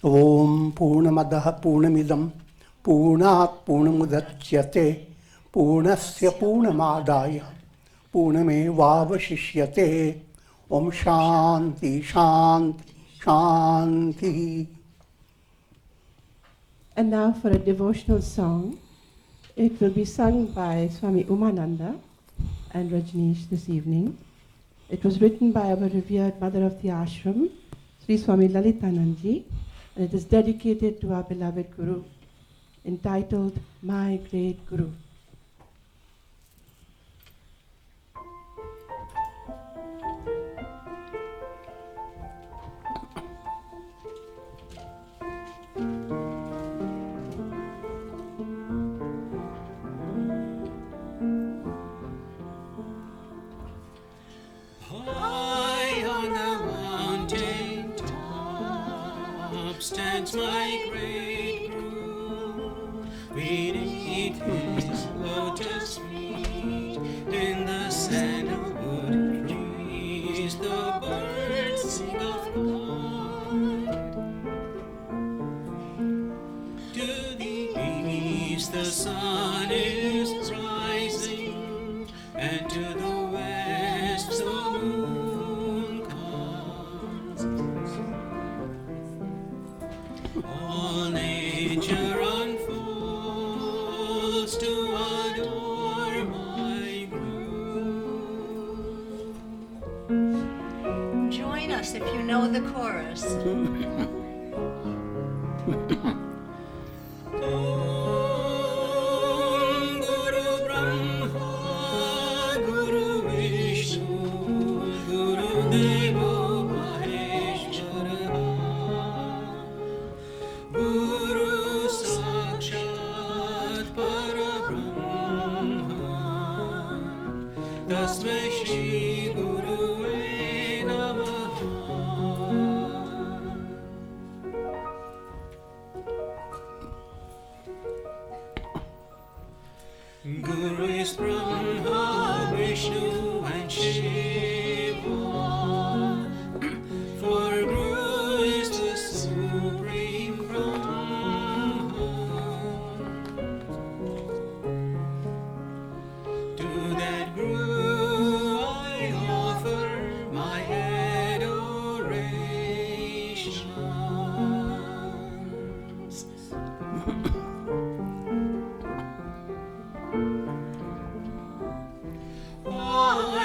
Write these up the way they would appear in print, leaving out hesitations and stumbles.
Om Purnamadaha Purnamidam Purnat Purnamudachyate Purnasya Purnamadaya Purnamevavashishyate. Om Shanti Shanti Shanti. And now for a devotional song. It will be sung by Swami Umananda and Rajneesh this evening. It was written by our revered mother of the ashram, Sri Swami Lalitanandji, and it is dedicated to our beloved Guru, entitled My Great Guru. Stands my great Guru, beneath his lotus feet, in the sandalwood trees, the birds sing of God. To the east the sun is rising, and to the west the moon comes. All nature unfolds to adore my Guru. Join us if you know the chorus. Om Guru Brahma, Guru Vishnu, Guru Devo Maheshwara, Guru Sakshat Parabrahma, Tasmai Shri Gurave Namaha. Guru is Brahma, Vishnu and Shiva, for Guru is the Supreme Brahma. To that Guru I offer my adorations.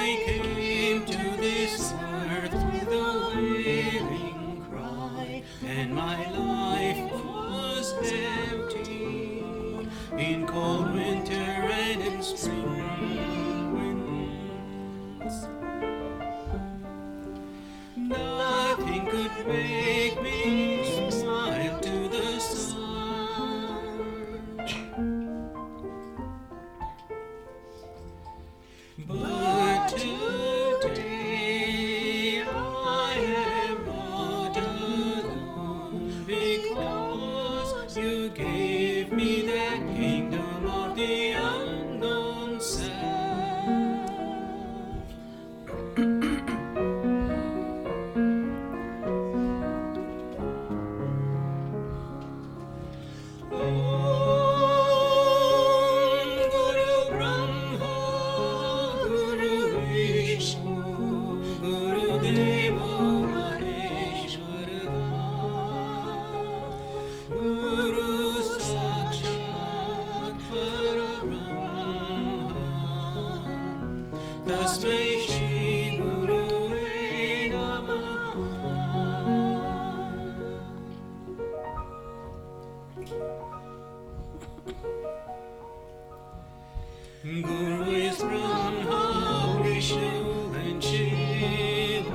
I came to this earth with a wailing cry, and my life was empty in cold winter and in spring winds. Nothing could make me smile to the sun. But today I am not alone, because you gave me that kingdom of the unknown self. Om Guru Brahma, Guru Vishnu, Guru Devo Maheshwara, Guru Sakshat Parabrahma, Tasmai Shri Gurave Namaha. Guru is Brahma, Vishnu and Shiva,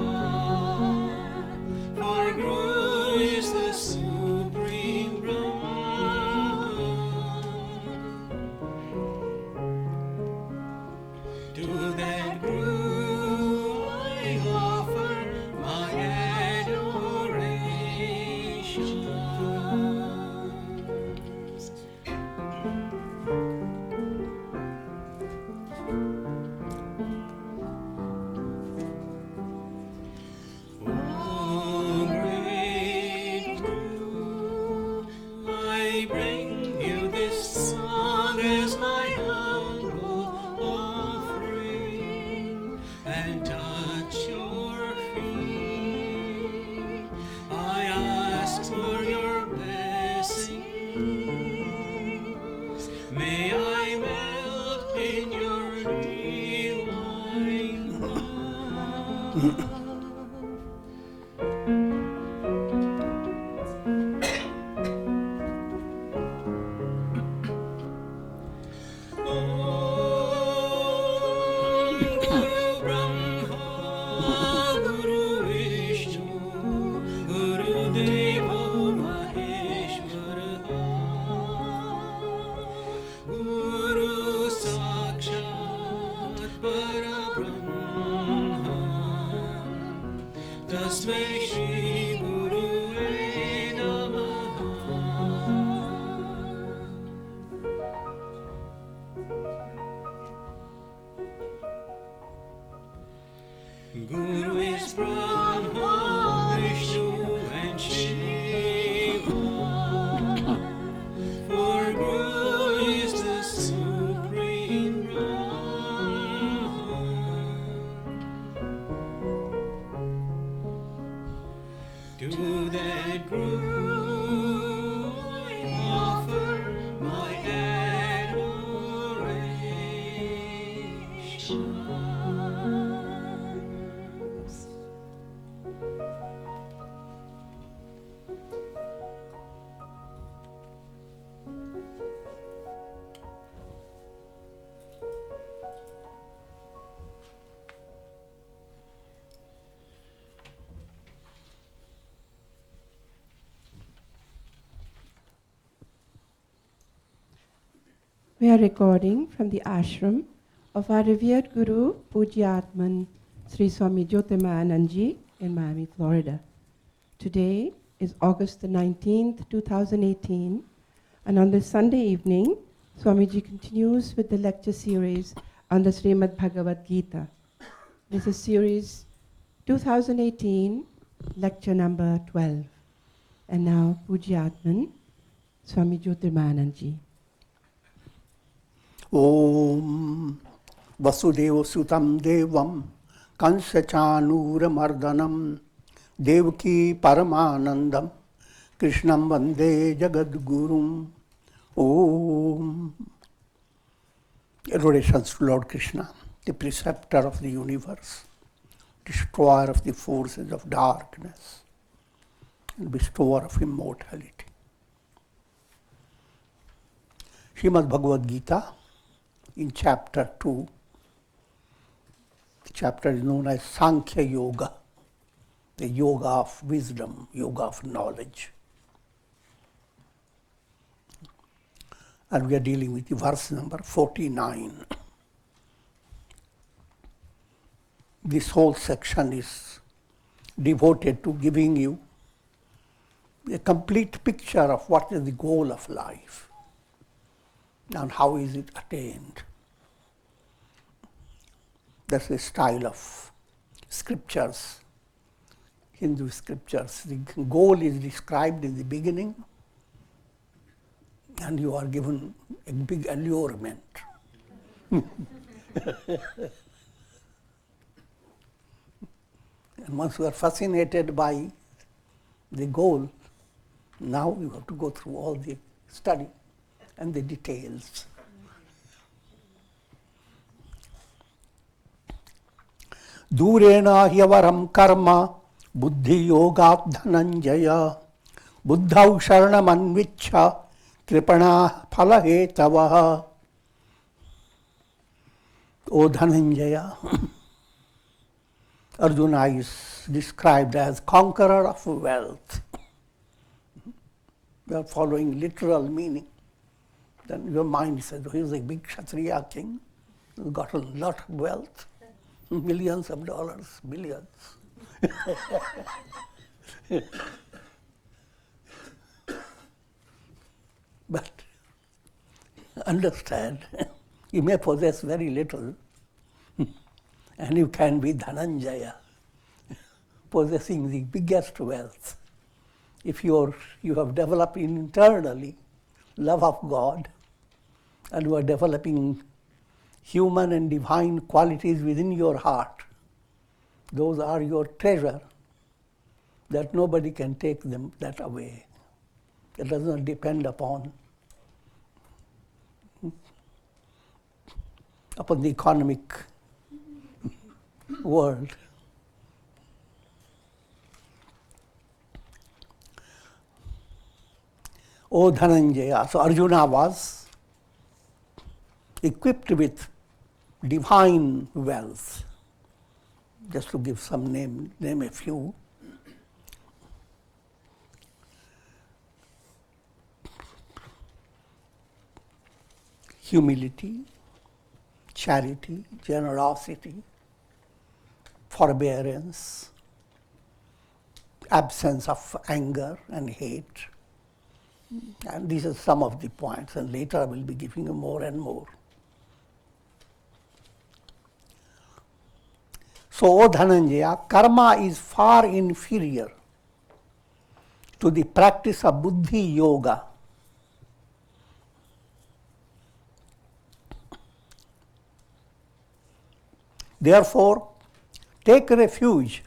for Guru is the Supreme Brahma. To that Guru I offer my adorations. Oh, great Shri Gurave Namaha. Guru is Brahma, Vishnu and Shiva. For Guru is the Supreme Brahman. To that Guru I offer my adoration. We are recording from the ashram of our revered Guru, Pujyatman Sri Swami Jyotirmayananda in Miami, Florida. Today is August the 19th, 2018, and on this Sunday evening, Swamiji continues with the lecture series on the Srimad Bhagavad Gita. This is series 2018, lecture number 12. And now, Pujyatman Swami Jyotirmayananda. Om Vasudeva Sutam Devam Kansa Chanura Mardanam Devaki Paramanandam Krishnam Vande Jagadgurum. Om. Adorations to Lord Krishna, the preceptor of the universe, destroyer of the forces of darkness, and bestower of immortality. Srimad Bhagavad Gita, in chapter 2, the chapter is known as Sankhya Yoga, the yoga of wisdom, yoga of knowledge. And we are dealing with the verse number 49. This whole section is devoted to giving you a complete picture of what is the goal of life and how is it attained. That's the style of scriptures, Hindu scriptures. The goal is described in the beginning, and you are given a big allurement. And once you are fascinated by the goal, now you have to go through all the study and the details. Durena hyavaram karma buddhi yogat dhananjaya buddhau sharanam anvichha kripana phalahetavaha. O Dhananjaya, Arjuna is described as conqueror of wealth. You are following literal meaning. Then your mind says, oh, he's a big Kshatriya king, he's got a lot of wealth, millions of dollars, billions. But understand, you may possess very little, and you can be Dhananjaya, possessing the biggest wealth. If you have developed internally love of God, and you are developing human and divine qualities within your heart, those are your treasure, that nobody can take them that away. It does not depend upon the economic world. O Dhananjaya. So Arjuna was equipped with divine wealth. Just to give some name a few. Humility, charity, generosity, forbearance, absence of anger and hate. And these are some of the points, and later I will be giving you more and more. So, O Dhananjaya, karma is far inferior to the practice of buddhi yoga. Therefore, take refuge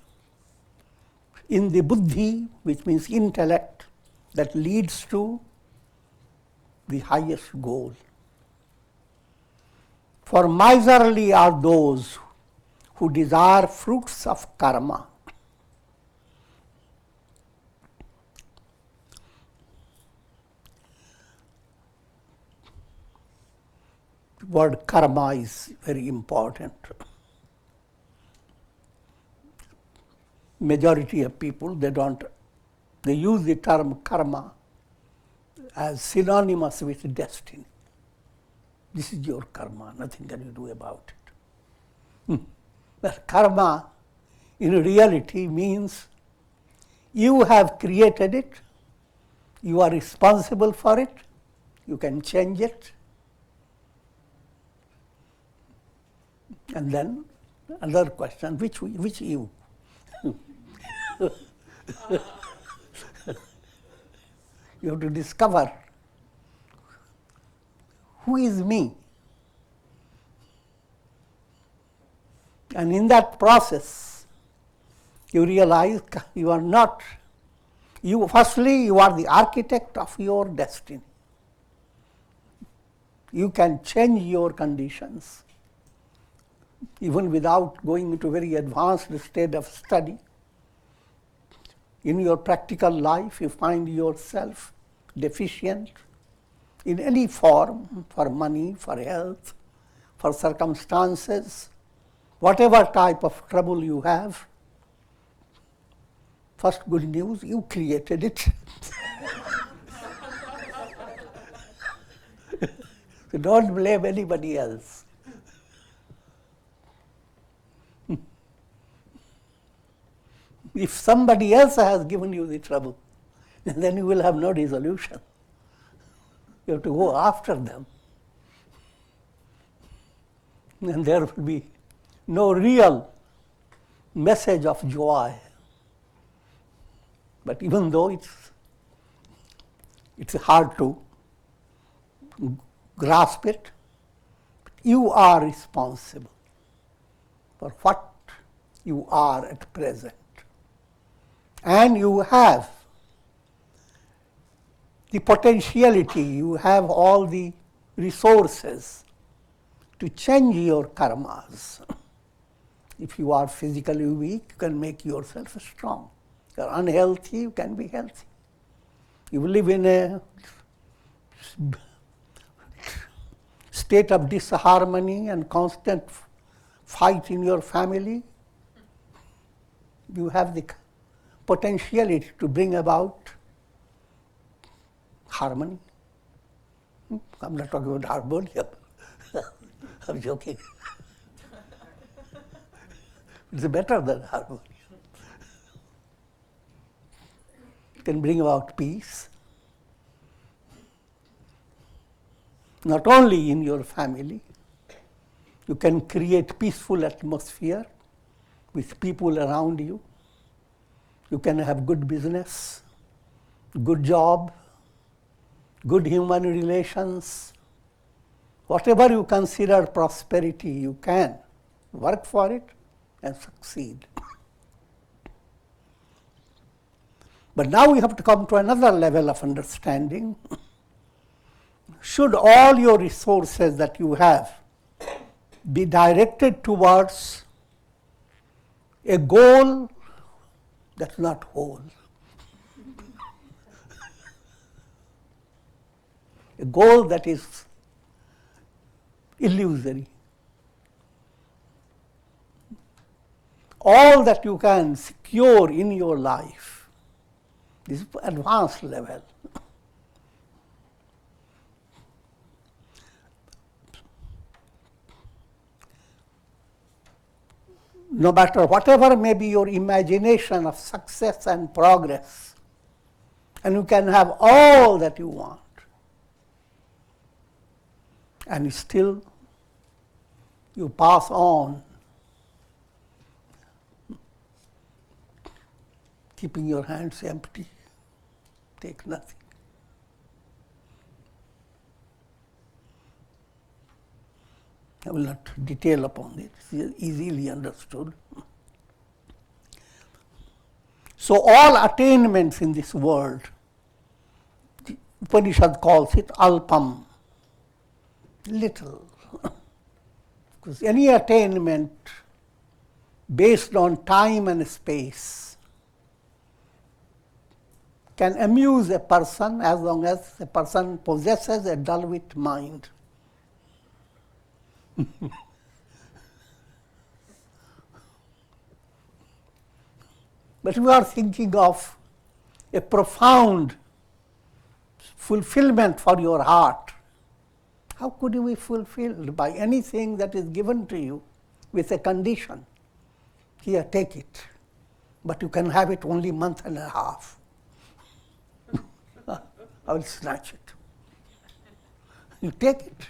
in the buddhi, which means intellect, that leads to the highest goal. For miserly are those who desire fruits of karma. The word karma is very important. Majority of people, they use the term karma as synonymous with destiny. This is your karma, nothing can you do about it. But karma in reality means you have created it, you are responsible for it, you can change it. And then another question, which you? You have to discover who is me. And in that process, you realize you are not, firstly, you are the architect of your destiny. You can change your conditions, even without going into very advanced state of study. In your practical life, you find yourself deficient in any form, for money, for health, for circumstances, whatever type of trouble you have. First good news, you created it. So don't blame anybody else. If somebody else has given you the trouble, then you will have no resolution. You have to go after them. And there will be no real message of joy. But even though it's hard to grasp it, you are responsible for what you are at present. And you have the potentiality, you have all the resources to change your karmas. If you are physically weak, you can make yourself strong. If you are unhealthy, you can be healthy. You live in a state of disharmony and constant fight in your family, you have the potentiality to bring about harmony. I'm not talking about harmonium. I'm joking. It's better than harmonium. It can bring about peace. Not only in your family, you can create peaceful atmosphere with people around you. You can have good business, good job, good human relations. Whatever you consider prosperity, you can work for it and succeed. But now we have to come to another level of understanding. Should all your resources that you have be directed towards a goal that's not whole, a goal that is illusory. All that you can secure in your life, this advanced level, no matter whatever may be your imagination of success and progress, and you can have all that you want, and still you pass on, keeping your hands empty, take nothing. I will not detail upon it, it's easily understood. So all attainments in this world, the Upanishad calls it alpam, little. Because any attainment based on time and space can amuse a person as long as a person possesses a dull-wit mind. But we are thinking of a profound fulfillment for your heart. How could you be fulfilled by anything that is given to you with a condition? Here, take it. But you can have it only a month and a half. I will snatch it. You take it.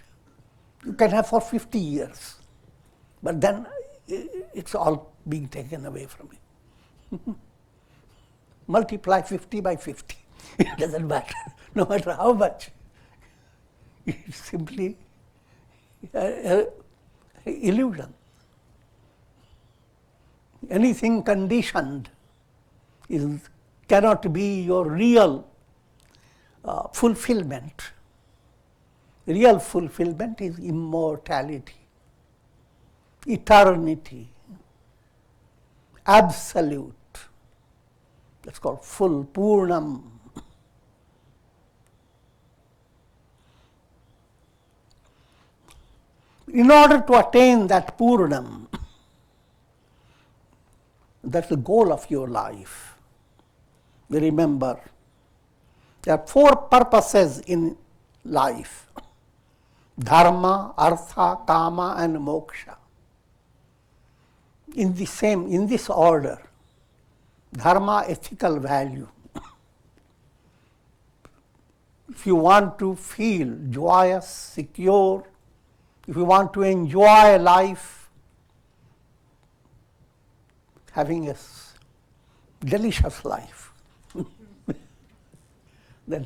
You can have for 50 years. But then it's all being taken away from you. Multiply 50 by 50. It doesn't matter, no matter how much. It's simply an illusion. Anything conditioned cannot be your real fulfillment. Real fulfillment is immortality, eternity, absolute. That's called full, Purnam. In order to attain that Purnam, that's the goal of your life. Remember, there are 4 purposes in life: dharma, artha, kama, and moksha. In this order. Dharma, ethical value. If you want to feel joyous, secure, if you want to enjoy life, having a delicious life, then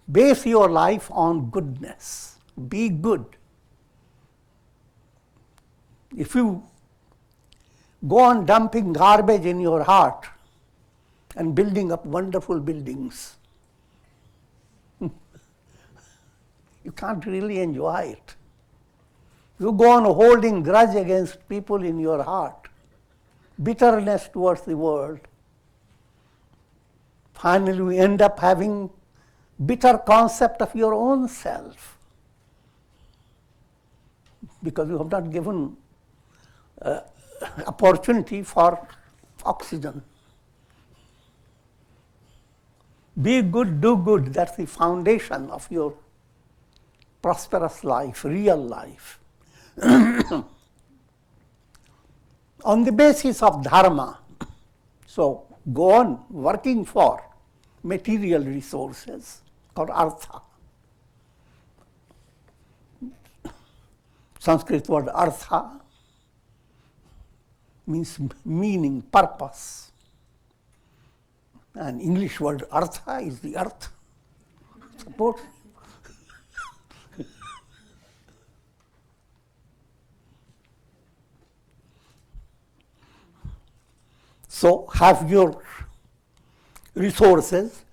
base your life on goodness. Be good. If you go on dumping garbage in your heart and building up wonderful buildings, you can't really enjoy it. You go on holding grudge against people in your heart, bitterness towards the world. Finally, you end up having bitter concept of your own self because you have not given opportunity for oxygen. Be good, do good. That's the foundation of your prosperous life, real life. On the basis of dharma, so go on working for material resources called artha. Sanskrit word artha means meaning, purpose. And English word artha is the earth. Suppose. So have your resources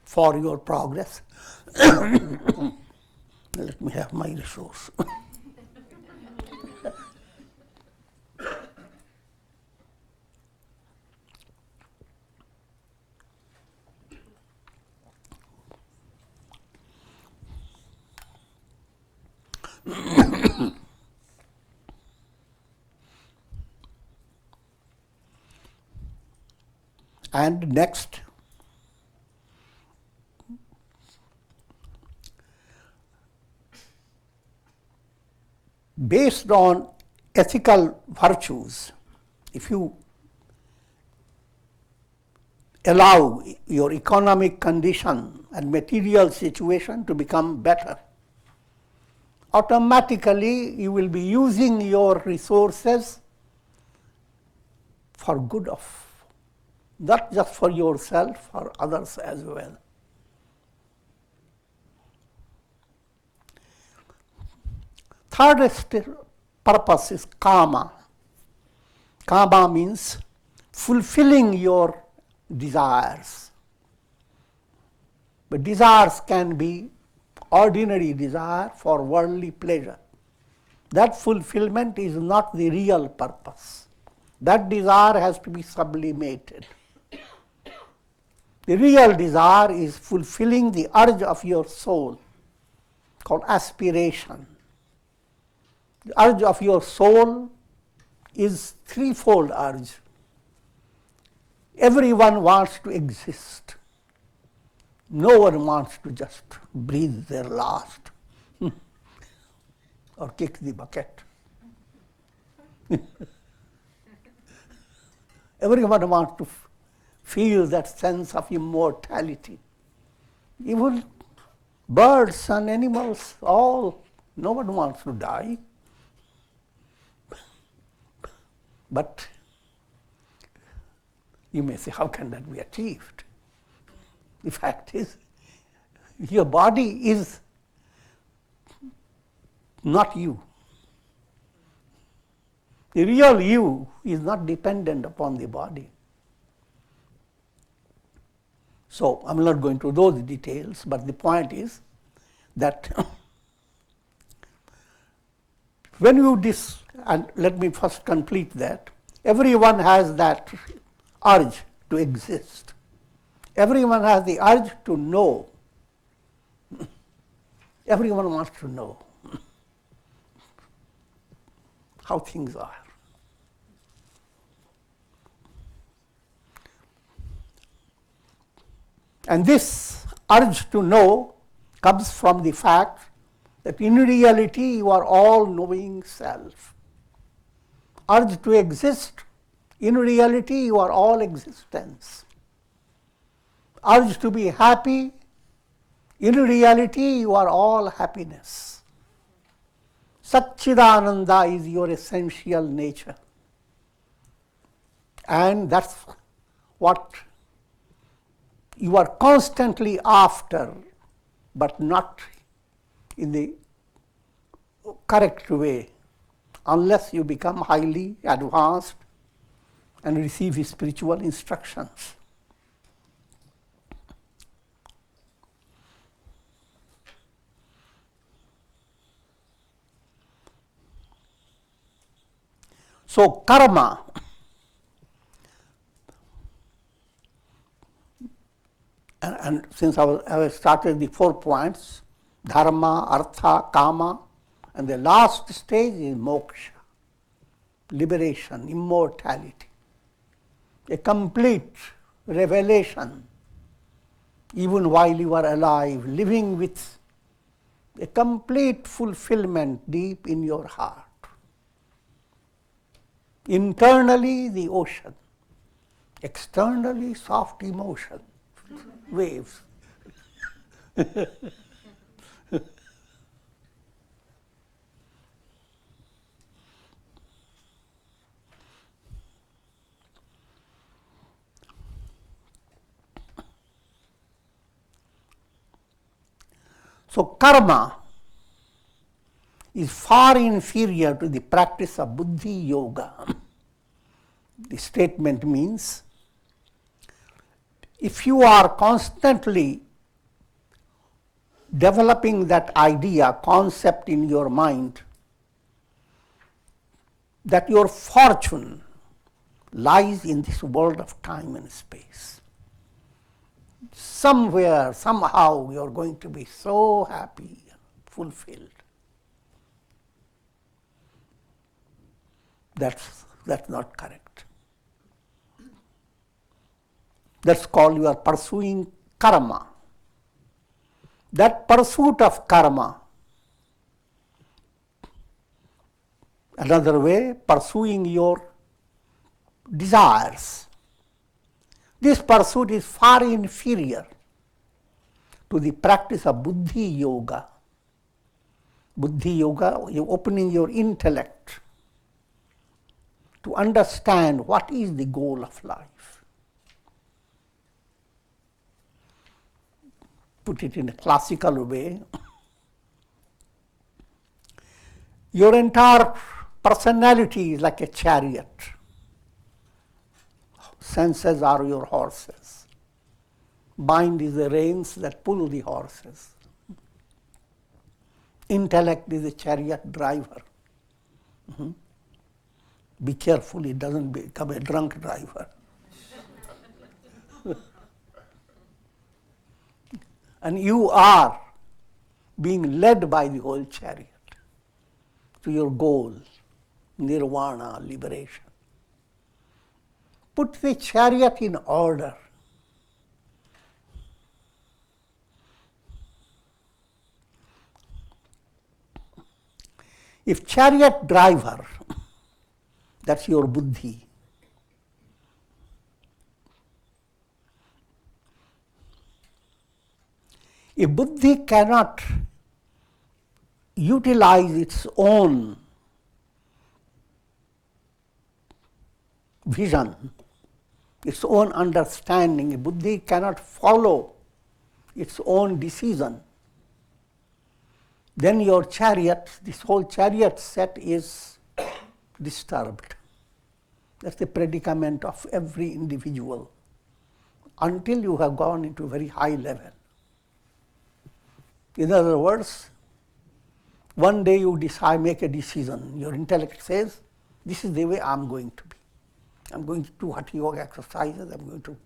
for your progress. Let me have my resource. And next, based on ethical virtues, if you allow your economic condition and material situation to become better, automatically you will be using your resources for good of, not just for yourself, for others as well. Third purpose is karma. Karma means fulfilling your desires. But desires can be ordinary desire for worldly pleasure. That fulfillment is not the real purpose. That desire has to be sublimated. The real desire is fulfilling the urge of your soul, called aspiration. The urge of your soul is threefold urge. Everyone wants to exist. No one wants to just breathe their last or kick the bucket. Everyone wants to feel that sense of immortality. Even birds and animals, no one wants to die. But you may say, how can that be achieved? The fact is, your body is not you. The real you is not dependent upon the body. So, I'm not going to those details, but the point is that when you and let me first complete that, everyone has that urge to exist. Everyone has the urge to know. Everyone wants to know how things are. And this urge to know comes from the fact that in reality you are all-knowing self. Urge to exist, in reality you are all existence. Urge to be happy, in reality you are all happiness. Satchidananda is your essential nature. And that's what you are constantly after, but not in the correct way, unless you become highly advanced and receive spiritual instructions. So karma, and since I have started the 4 points, dharma, artha, kama, and the last stage is moksha, liberation, immortality, a complete revelation, even while you are alive, living with a complete fulfillment deep in your heart. Internally, the ocean, externally, soft emotion, waves. So karma is far inferior to the practice of buddhi yoga. The statement means, if you are constantly developing that idea, concept in your mind, that your fortune lies in this world of time and space. Somewhere, somehow, you are going to be so happy and fulfilled. That's not correct. That's called you are pursuing karma. That pursuit of karma Another way, pursuing your desires. This pursuit is far inferior to the practice of buddhi yoga. Buddhi yoga, you're opening your intellect to understand what is the goal of life. Put it in a classical way. Your entire personality is like a chariot. Senses are your horses. Mind is the reins that pull the horses. Intellect is a chariot driver. Be careful it doesn't become a drunk driver. And you are being led by the whole chariot to your goal, nirvana, liberation. Put the chariot in order. If chariot driver, that's your buddhi, if buddhi cannot utilize its own vision, its own understanding, if buddhi cannot follow its own decision, then your chariot, this whole chariot set is disturbed. That's the predicament of every individual until you have gone into a very high level. In other words, one day you decide, make a decision. Your intellect says, this is the way I'm going to be. I'm going to do hatha yoga exercises. I'm going to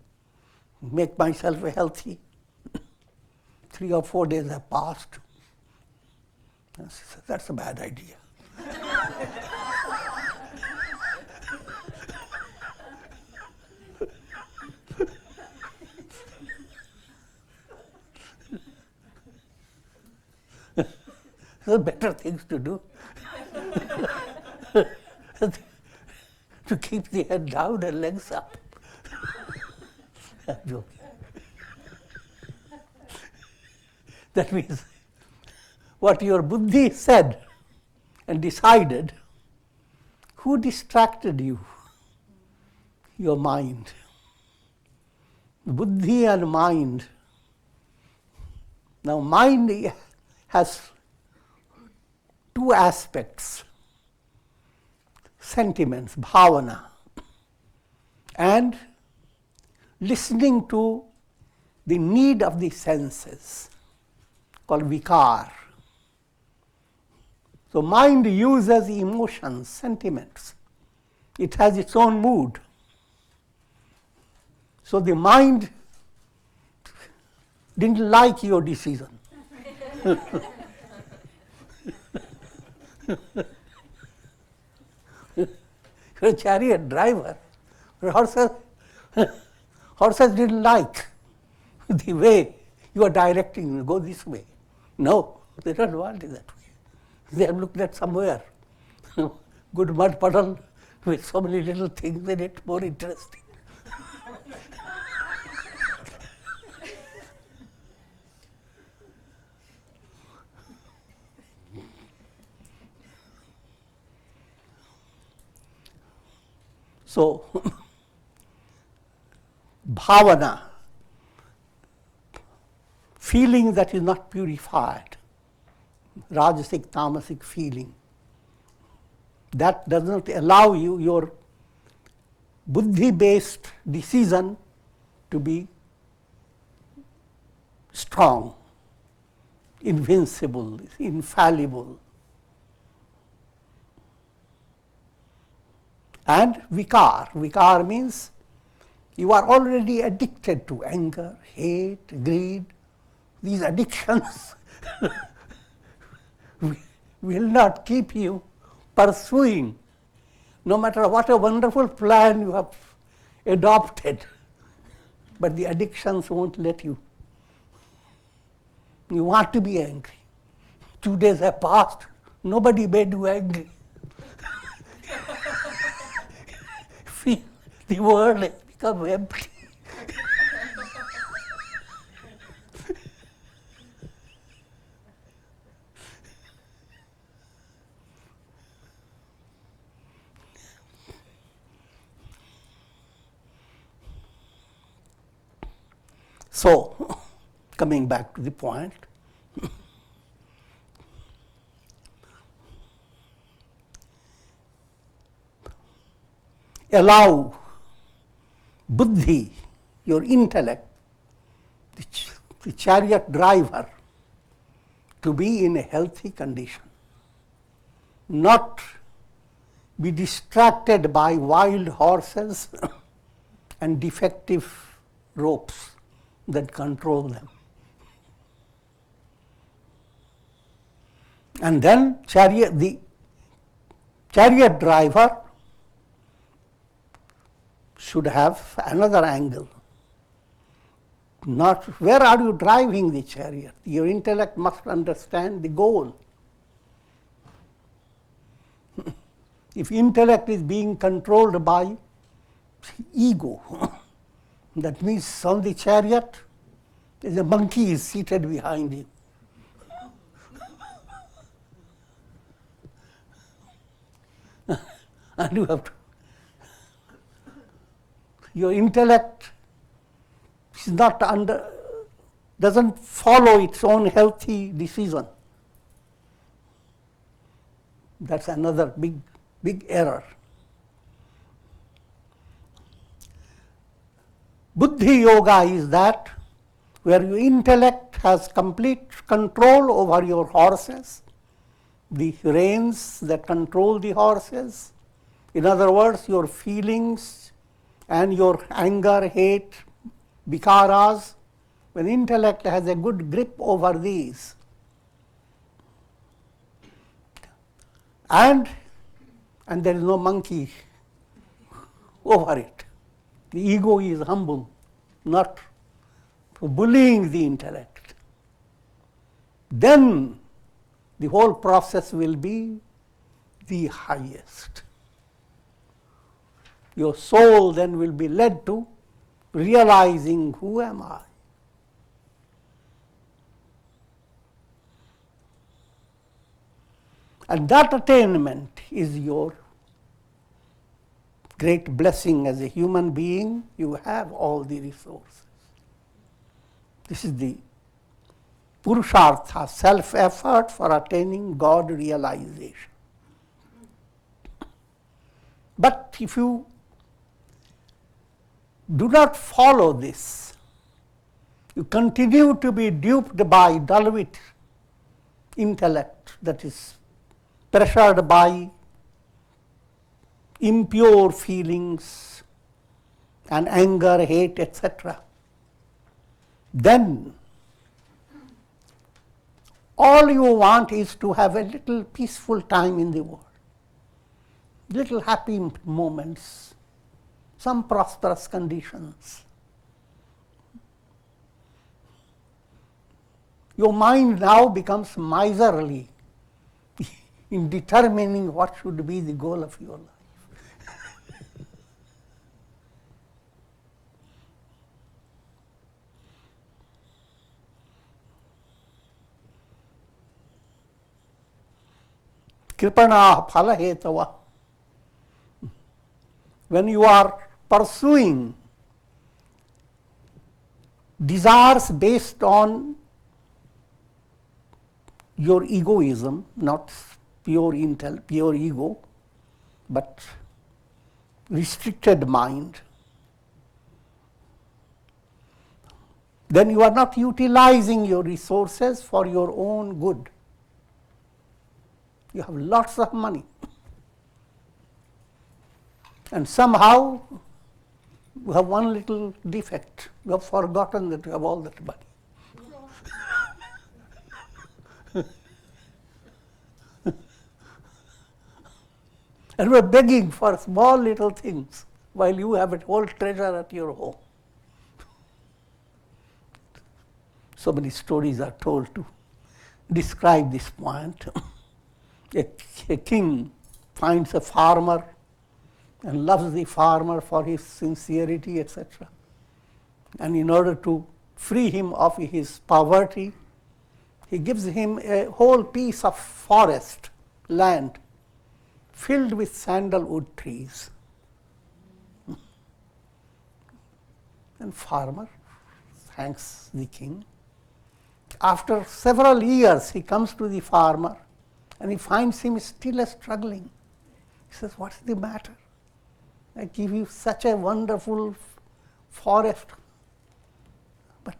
make myself healthy. 3 or 4 days have passed. That's a bad idea. There are better things to do. To keep the head down and legs up. I'm joking. That means what your buddhi said and decided, who distracted you? Your mind. Buddhi and mind. Now mind has 2 aspects: sentiments, bhavana, and listening to the need of the senses, called vikar. So mind uses emotions, sentiments. It has its own mood. So the mind didn't like your decision. You're a chariot driver. Horses didn't like the way you are directing them. Go this way. No, they don't want it that way. They have looked at somewhere. Good mud puddle with so many little things in it, more interesting. So, bhavana, feeling that is not purified, rajasic, tamasic feeling, that does not allow you, your buddhi-based decision to be strong, invincible, infallible. And vikar. Vikar means you are already addicted to anger, hate, greed. These addictions will not keep you pursuing, no matter what a wonderful plan you have adopted. But the addictions won't let you. You want to be angry. 2 days have passed, nobody made you angry. the world has become empty. So, coming back to the point, allow buddhi, your intellect, the chariot driver, to be in a healthy condition, not be distracted by wild horses and defective ropes that control them. And then the chariot driver should have another angle. Not where are you driving the chariot? Your intellect must understand the goal. If intellect is being controlled by ego, that means on the chariot, there's a monkey is seated behind him. And you have to, your intellect is not doesn't follow its own healthy decision. That's another big error. Buddhi yoga is that where your intellect has complete control over your horses, the reins that control the horses. In other words, your feelings and your anger, hate, vikaras, when intellect has a good grip over these. And there is no monkey over it. The ego is humble, not bullying the intellect. Then the whole process will be the highest. Your soul then will be led to realizing, who am I? And that attainment is your great blessing as a human being. You have all the resources. This is the purushartha, self-effort for attaining God realization. But if you do not follow this, you continue to be duped by dull-wit intellect that is pressured by impure feelings and anger, hate, etc. Then all you want is to have a little peaceful time in the world, little happy moments, some prosperous conditions. Your mind now becomes miserly in determining what should be the goal of your life. Kripana phala hetava. When you are pursuing desires based on your egoism, not pure ego, but restricted mind, then you are not utilizing your resources for your own good. You have lots of money, and somehow you have one little defect. You have forgotten that you have all that money. And we are begging for small little things while you have a whole treasure at your home. So many stories are told to describe this point. A king finds a farmer and loves the farmer for his sincerity, etc. And in order to free him of his poverty, he gives him a whole piece of forest land filled with sandalwood trees. And farmer thanks the king. After several years, he comes to the farmer and he finds him still struggling. He says, "What's the matter? I give you such a wonderful forest." But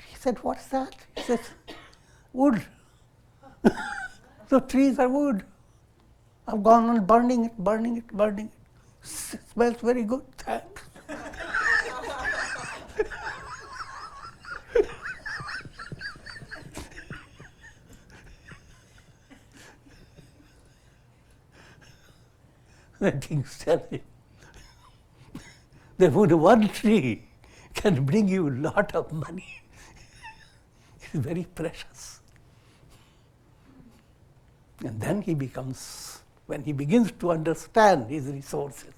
he said, "What's that?" He says, "Wood." The trees are wood. I've gone on burning it, burning it, burning it. It smells very good, thanks. The king said, "The wood, one tree can bring you a lot of money. It's very precious." And then when he begins to understand his resources,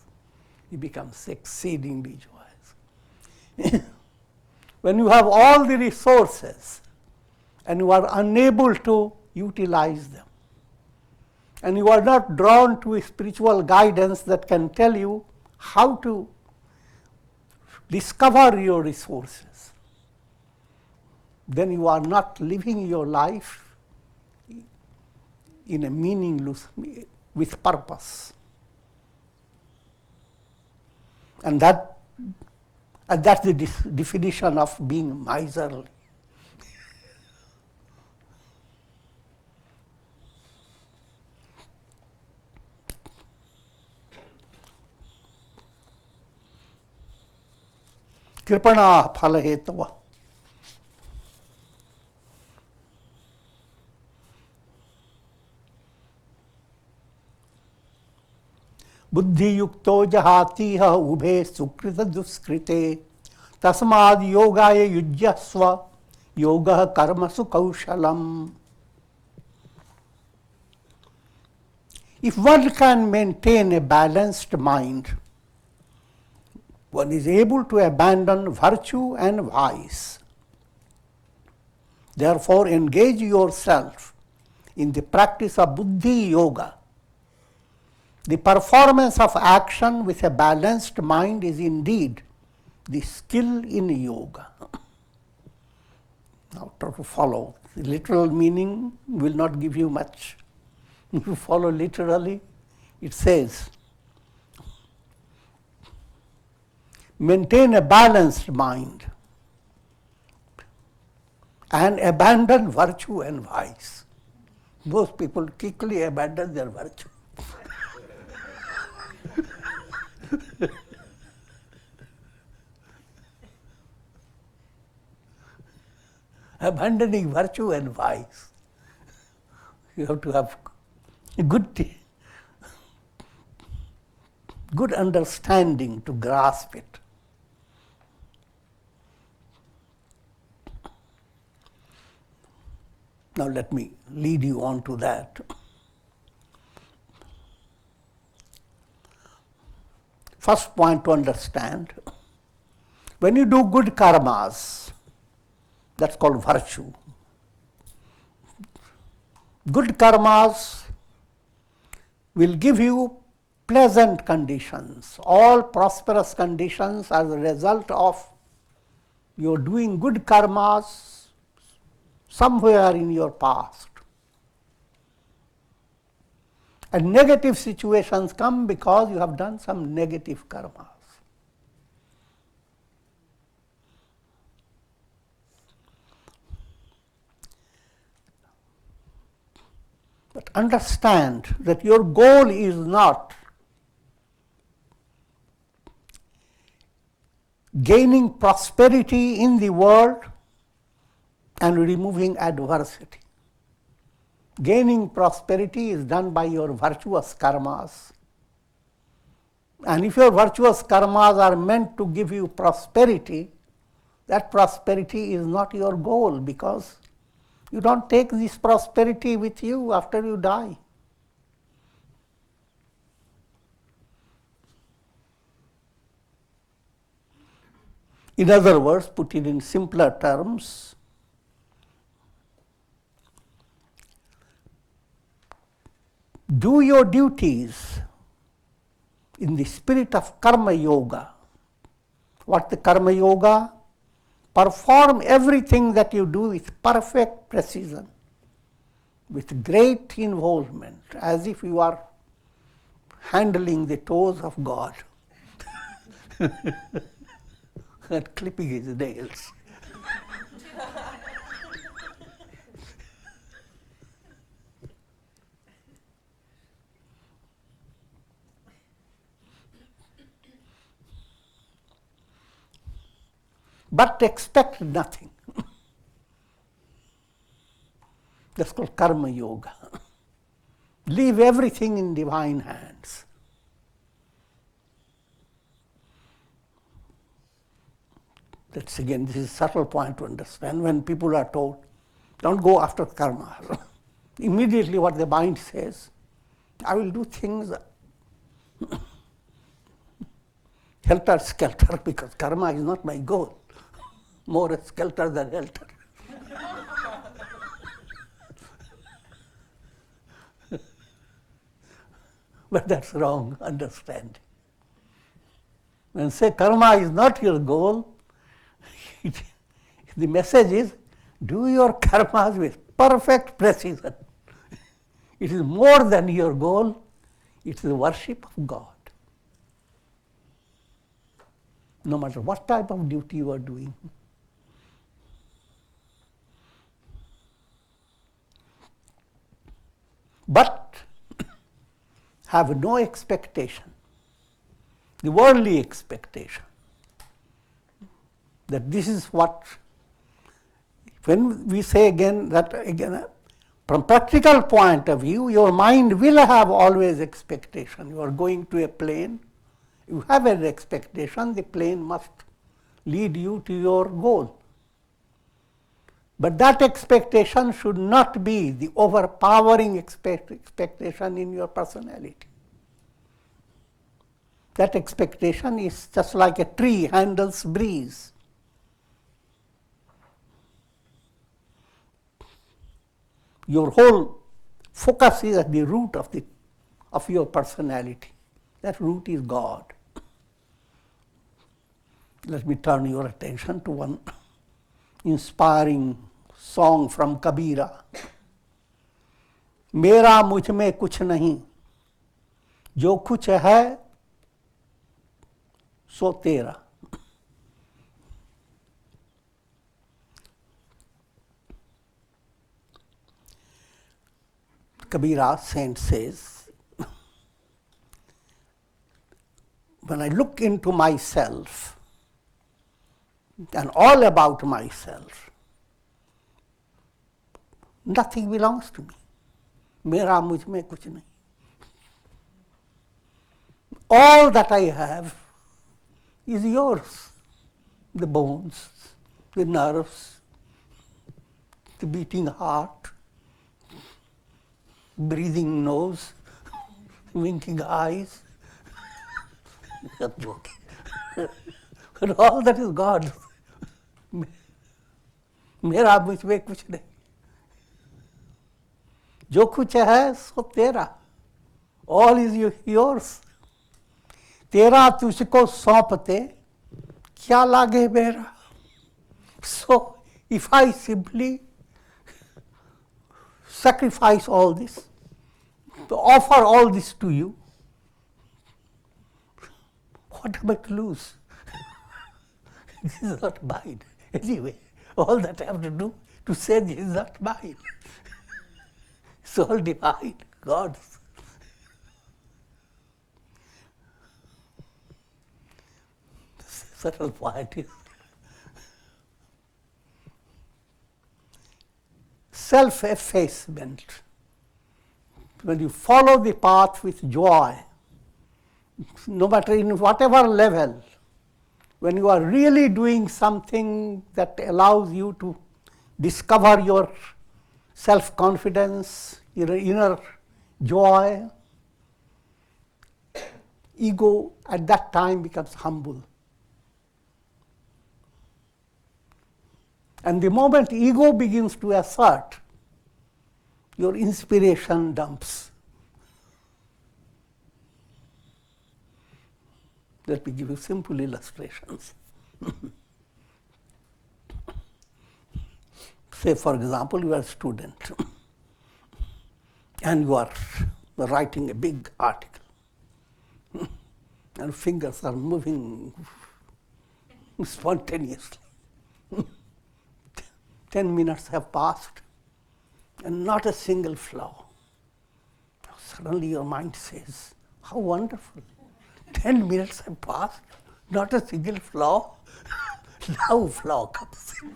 he becomes exceedingly joyous. When you have all the resources and you are unable to utilize them, and you are not drawn to a spiritual guidance that can tell you how to discover your resources, then you are not living your life in a meaningless, with purpose. And that's the definition of being miserly. Kripana phalahetav. Buddhi yukto jahatiha ubhe sukrita duskrite tasmad yogaya yujyasva yoga karmasu kaushalam. If one can maintain a balanced mind, one is able to abandon virtue and vice. Therefore, engage yourself in the practice of buddhi yoga. The performance of action with a balanced mind is indeed the skill in yoga. Now, try to follow. The literal meaning will not give you much. If you follow literally, it says, maintain a balanced mind and abandon virtue and vice. Most people quickly abandon their virtue. Abandoning virtue and vice. You have to have a good understanding to grasp it. Now let me lead you on to that. First point to understand, when you do good karmas, that's called virtue. Good karmas will give you pleasant conditions, all prosperous conditions as a result of your doing good karmas somewhere in your past. And negative situations come because you have done some negative karmas. But understand that your goal is not gaining prosperity in the world and removing adversity. Gaining prosperity is done by your virtuous karmas. And if your virtuous karmas are meant to give you prosperity, that prosperity is not your goal, because you don't take this prosperity with you after you die. In other words, put it in simpler terms, do your duties in the spirit of karma yoga. What the karma yoga? Perform everything that you do with perfect precision, with great involvement, as if you are handling the toes of God and clipping his nails. But expect nothing. That's called karma yoga. Leave everything in divine hands. That's again, this is a subtle point to understand. When people are told, don't go after karma, immediately what the mind says, I will do things helter-skelter, because karma is not my goal. More skelter than helter. But that's wrong understanding. When say karma is not your goal, the message is do your karmas with perfect precision. It is more than your goal, it is the worship of God. No matter what type of duty you are doing. But have no expectation, the worldly expectation, that this is what, when we say again that again, from practical point of view, your mind will have always expectation. You are going to a plane, you have an expectation, the plane must lead you to your goal. But that expectation should not be the overpowering expectation in your personality. That expectation is just like a tree handles breeze. Your whole focus is at the root of your personality. That root is God. Let me turn your attention to one inspiring song from Kabira. मेरा मुझ में कुछ नहीं, जो कुछ है सो तेरा. Kabira saint says, when I look into myself and all about myself, nothing belongs to me. मेरा मुझ में कुछ नहीं. All that I have is yours. The bones, the nerves, the beating heart, breathing nose, winking eyes. I'm joking. But all that is God. मेरा मुझ में कुछ नहीं. जो कुछ है सो तेरा. All is yours. तेरा तुझको सौंपते क्या लागे मेरा. So if I simply sacrifice all this, to offer all this to you, what am I to lose? This is not mine. Anyway, all that I have to do to say this is not mine. It's all divine, God's. The subtle point is self-effacement. When you follow the path with joy, no matter in whatever level, when you are really doing something that allows you to discover your self-confidence, your inner joy, ego at that time becomes humble. And the moment ego begins to assert, your inspiration dumps. Let me give you simple illustrations. Say, for example, you are a student and you are writing a big article and fingers are moving spontaneously. 10 minutes have passed and not a single flaw. Suddenly your mind says, how wonderful. 10 minutes have passed, not a single flaw. Now flaw comes in.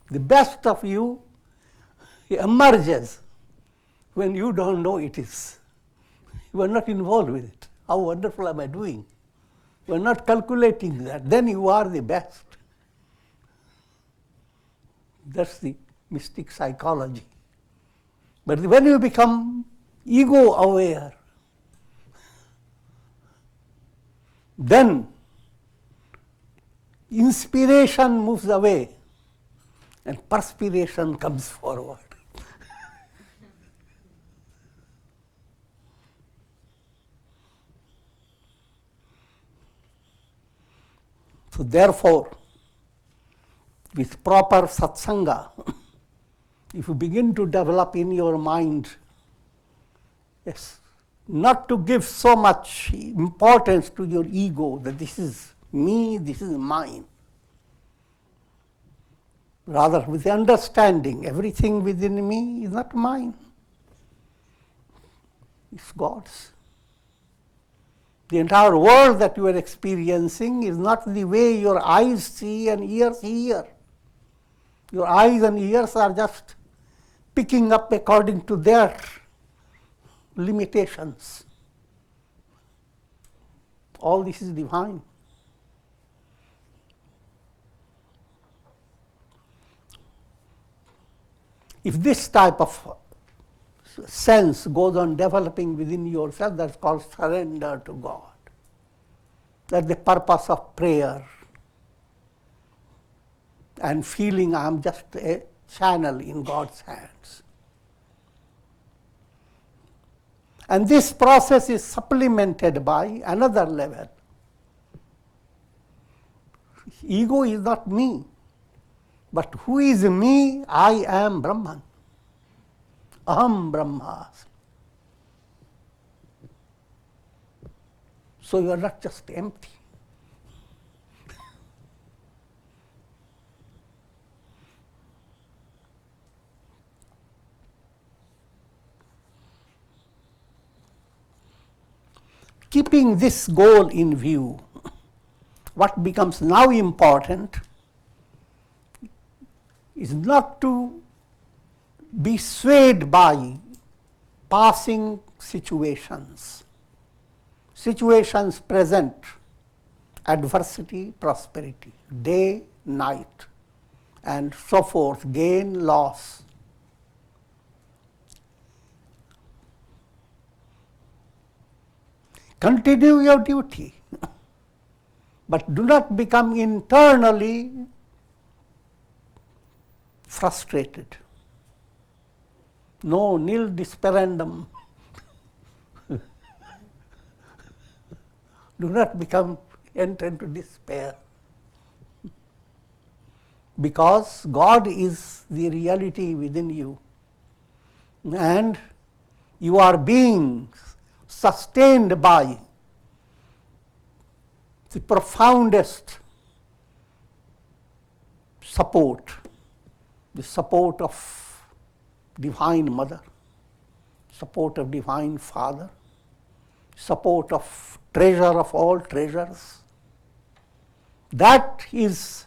The best of you emerges when you don't know it is. You are not involved with it. How wonderful am I doing? You are not calculating that. Then you are the best. That's the mystic psychology. But when you become ego aware, then inspiration moves away and perspiration comes forward. So therefore, with proper satsanga, if you begin to develop in your mind, yes, not to give so much importance to your ego that this is me, this is mine. Rather, with the understanding, everything within me is not mine. It's God's. The entire world that you are experiencing is not the way your eyes see and ears hear. Your eyes and ears are just picking up according to their limitations. All this is divine. If this type of sense goes on developing within yourself, that's called surrender to God. That's the purpose of prayer and feeling I am just a channel in God's hands. And this process is supplemented by another level. Ego is not me, but who is me? I am Brahman. Aham Brahmasmi. So you are not just empty. Keeping this goal in view, what becomes now important is not to be swayed by passing situations. Situations present, adversity, prosperity, day, night, and so forth, gain, loss. Continue your duty, but do not become internally frustrated. No, nil disperandum. Do not enter into despair. Because God is the reality within you. And you are being sustained by the profoundest support, the support of Divine Mother, support of Divine Father, support of treasure of all treasures. That is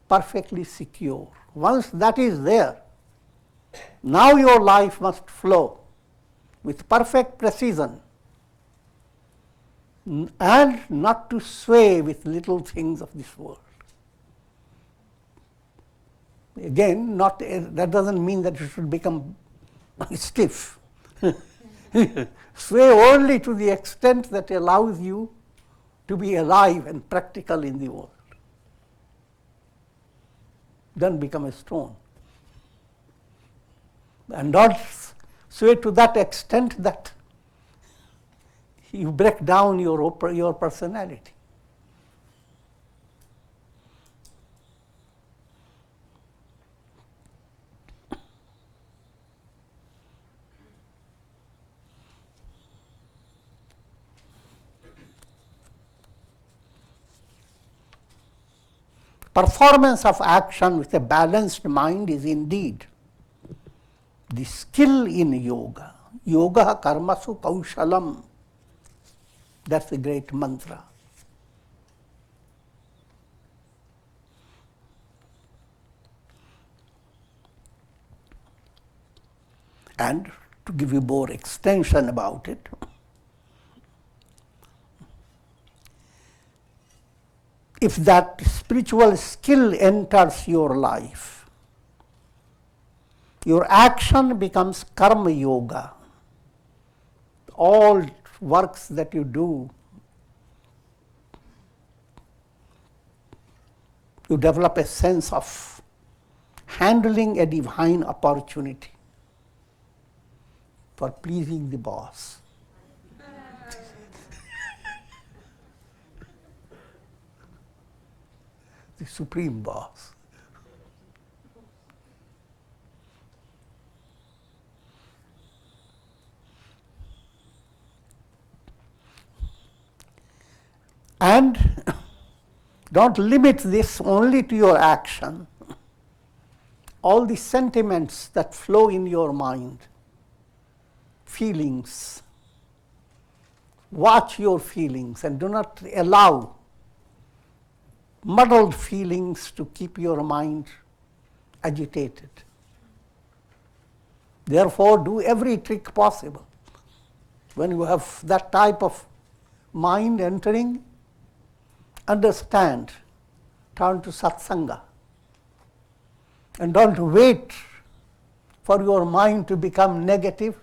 perfectly secure. Once that is there, now your life must flow with perfect precision and not to sway with little things of this world. Again, that doesn't mean that you should become stiff. Sway only to the extent that allows you to be alive and practical in the world. Then become a stone. And not sway to that extent that you break down your personality. Performance of action with a balanced mind is indeed the skill in yoga. Yoga karmasu kaushalam. That's the great mantra. And to give you more extension about it, if that spiritual skill enters your life, your action becomes karma yoga. All works that you do, you develop a sense of handling a divine opportunity for pleasing the boss. The supreme boss. And don't limit this only to your action. All the sentiments that flow in your mind, feelings, watch your feelings and do not allow muddled feelings to keep your mind agitated. Therefore, do every trick possible. When you have that type of mind entering, understand, turn to satsanga. And don't wait for your mind to become negative.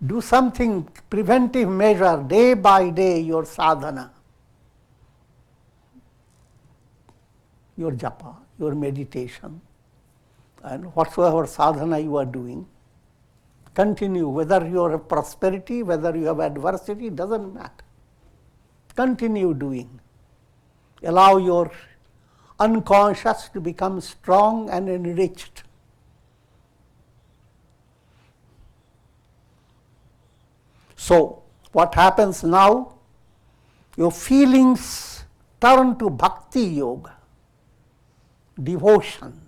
Do something preventive measure day by day, your sadhana, your japa, your meditation, and whatsoever sadhana you are doing. Continue, whether you have prosperity, whether you have adversity, doesn't matter. Continue doing. Allow your unconscious to become strong and enriched. So, what happens now? Your feelings turn to bhakti yoga, devotion.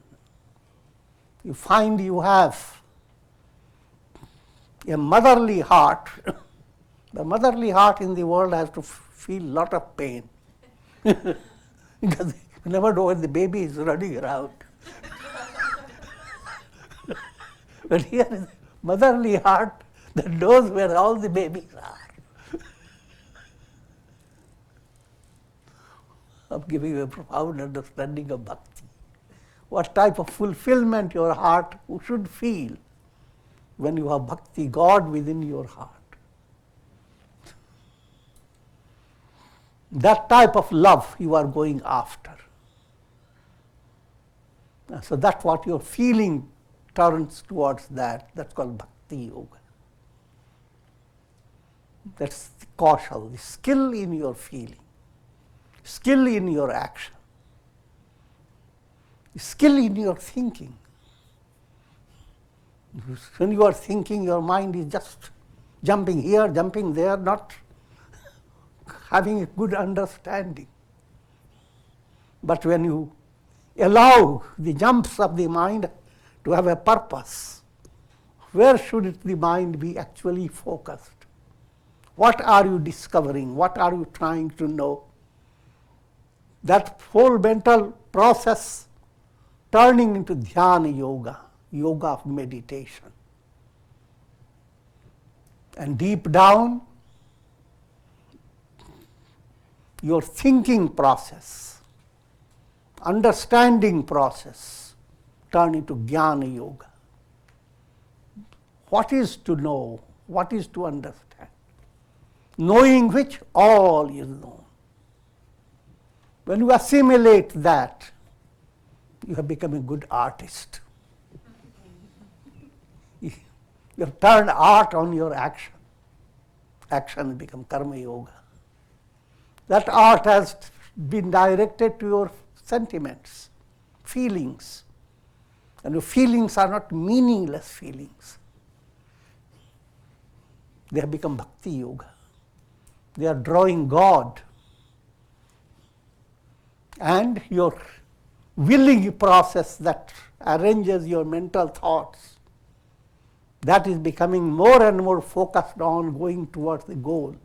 You find you have a motherly heart. The motherly heart in the world has to feel a lot of pain. Because you never know when the baby is running around. But here is a motherly heart that knows where all the babies are. I'm giving you a profound understanding of bhakti. What type of fulfillment your heart should feel when you have bhakti, God within your heart. That type of love you are going after. So that's what your feeling turns towards that. That's called bhakti yoga. That's the kaushal, the skill in your feeling, skill in your action, skill in your thinking. When you are thinking, your mind is just jumping here, jumping there, not having a good understanding. But when you allow the jumps of the mind to have a purpose, where should the mind be actually focused? What are you discovering? What are you trying to know? That whole mental process turning into dhyana yoga, yoga of meditation. And deep down, your thinking process, understanding process turn into jnana yoga. what is to know, what is to understand, knowing which all is known. When you assimilate that, you have become a good artist. You have turned art on your action. Action become karma yoga. That art has been directed to your sentiments, feelings. And your feelings are not meaningless feelings. They have become bhakti yoga. They are drawing God. And your willing process that arranges your mental thoughts, that is becoming more and more focused on going towards the goal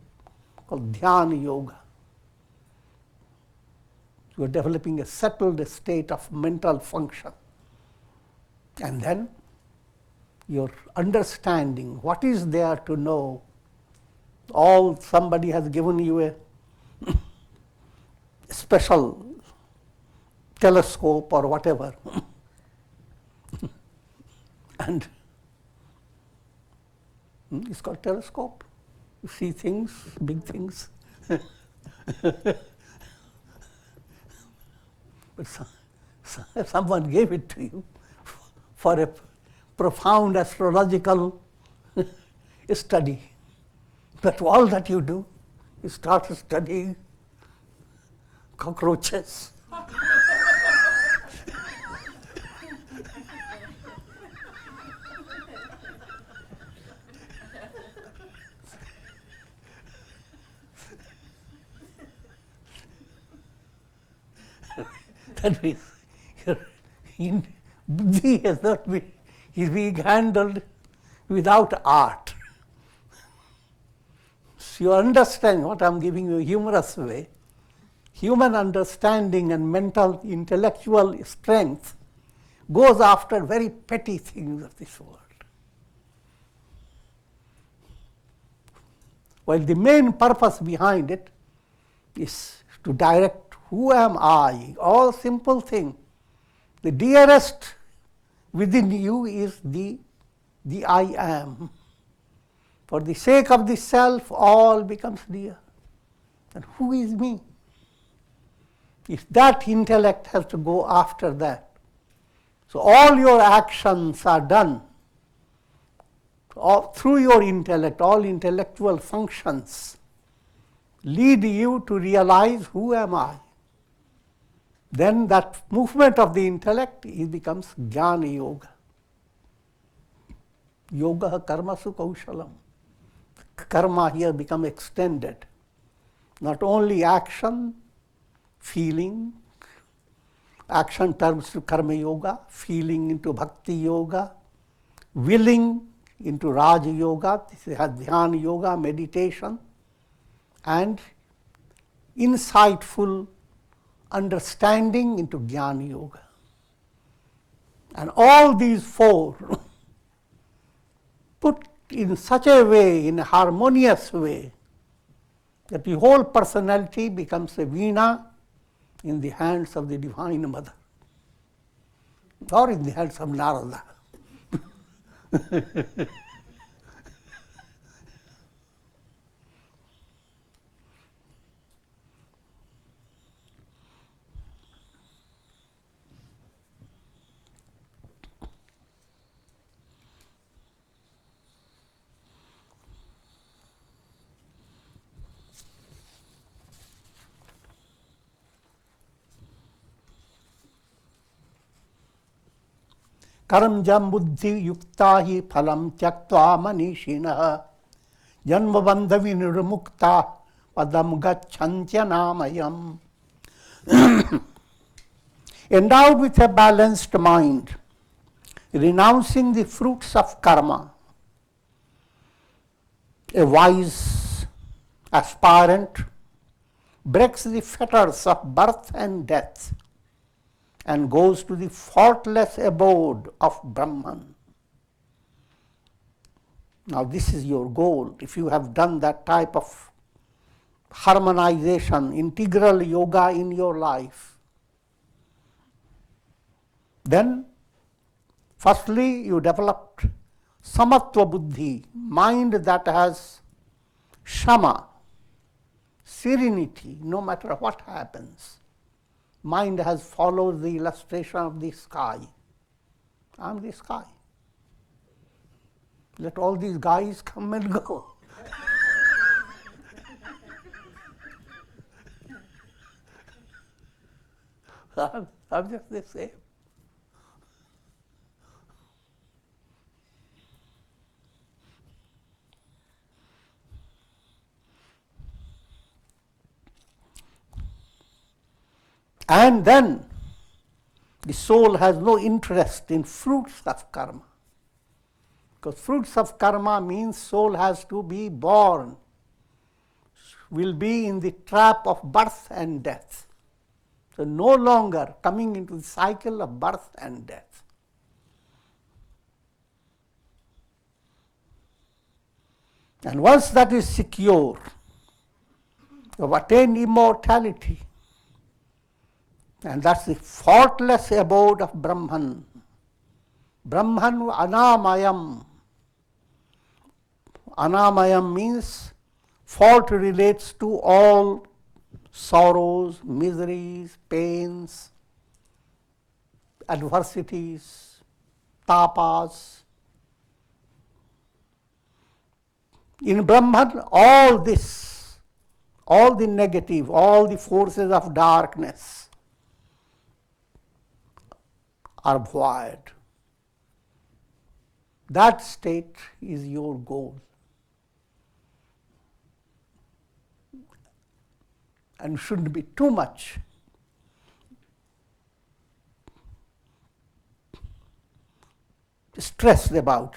called dhyana yoga. You are developing a settled state of mental function. And then your understanding, what is there to know, all somebody has given you a special telescope or whatever. And it's called telescope. You see things, big things. But someone gave it to you for a profound astrological study. But all that you do is start studying cockroaches. That means Buddhi has not been, is being handled without art. So you understand what I'm giving you a humorous way. Human understanding and mental intellectual strength goes after very petty things of this world. While the main purpose behind it is to direct who am I, all simple thing. The dearest within you is the I am. For the sake of the self, all becomes dear. And who is me? If that intellect has to go after that, so all your actions are done through your intellect, all intellectual functions lead you to realize who am I. Then that movement of the intellect, it becomes jnana yoga. Yoga karmasu kaushalam. Karma here become extended. Not only action, feeling, action turns to karma yoga, feeling into bhakti yoga, willing into Raja yoga, this is dhyana yoga, meditation, and insightful understanding into jnana yoga. And all these four put in such a way, in a harmonious way, that the whole personality becomes a veena in the hands of the Divine Mother, or in the hands of Narada. Karanjam buddhi yukta hi phalam tyaktva manishina janma bandhavi nirmukta padam gacchantya namayam. Endowed with a balanced mind, renouncing the fruits of karma, a wise aspirant breaks the fetters of birth and death and goes to the faultless abode of Brahman. Now this is your goal. If you have done that type of harmonization, integral yoga in your life, then firstly you developed samatva buddhi, mind that has shama, serenity, no matter what happens. Mind has followed the illustration of the sky. I am the sky. Let all these guys come and go. I'm just the same. And then the soul has no interest in fruits of karma. Because fruits of karma means soul has to be born, will be in the trap of birth and death. So no longer coming into the cycle of birth and death. And once that is secure, you have attained immortality. And that's the faultless abode of Brahman. Brahman anamayam. Anamayam means fault relates to all sorrows, miseries, pains, adversities, tapas. In Brahman, all this, all the negative, all the forces of darkness are void. That state is your goal. And shouldn't be too much stressed about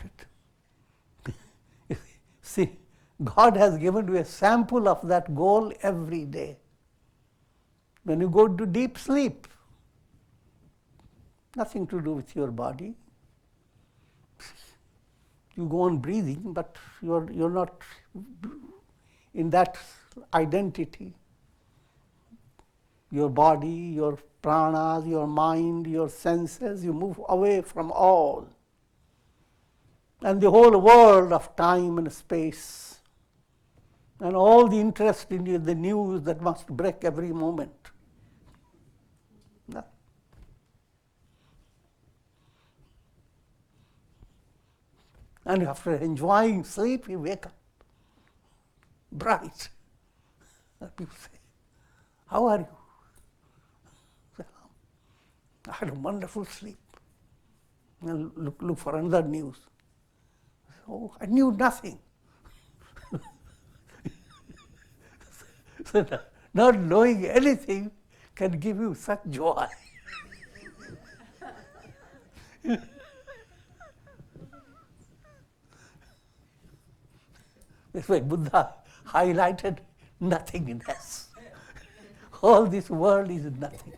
it. See, God has given you a sample of that goal every day. When you go to deep sleep, nothing to do with your body. You go on breathing, but you're not in that identity. Your body, your pranas, your mind, your senses, you move away from all. And the whole world of time and space, and all the interest in the news that must break every moment. No. And after enjoying sleep, you wake up bright. And people say, "How are you?" I had a wonderful sleep. And look for another news. Oh, I knew nothing. So not knowing anything can give you such joy. That's why Buddha highlighted nothingness. All this world is nothing.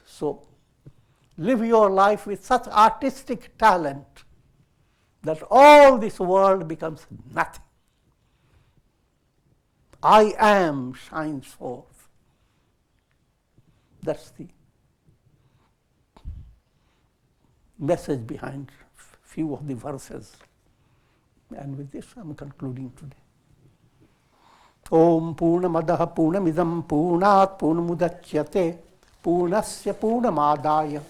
So, live your life with such artistic talent that all this world becomes nothing. I am shines forth. That's the message behind few of the verses. And with this, I'm concluding today. Om Purnamadaha Purnamidam Purnat Purnamudachyate Purnasya Purnamadaya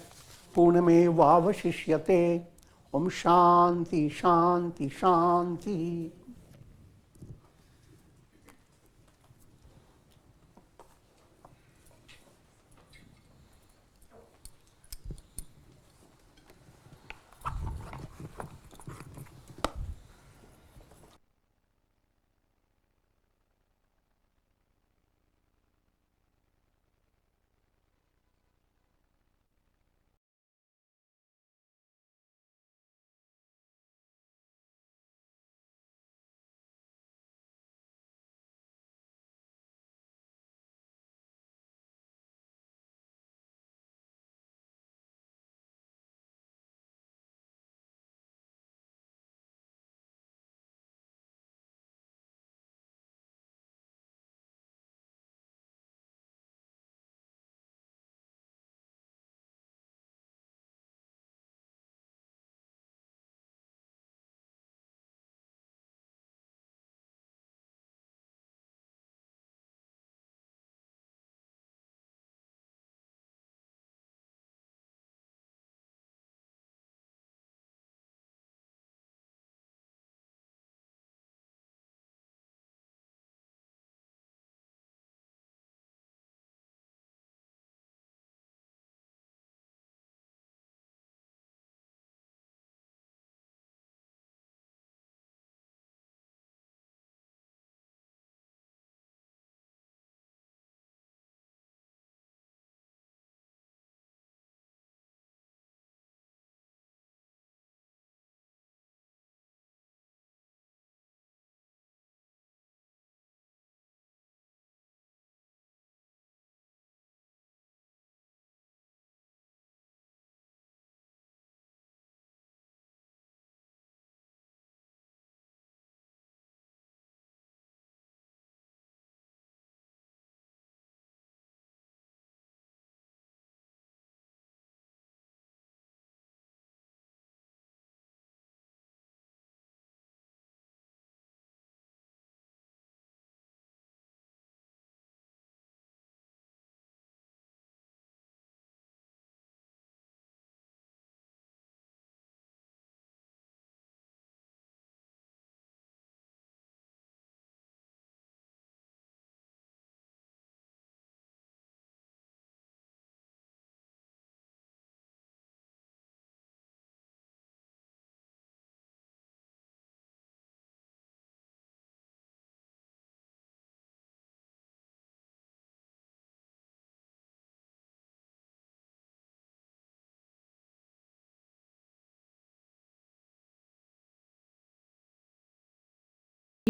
Purnamevavashishyate. Om Shanti Shanti Shanti.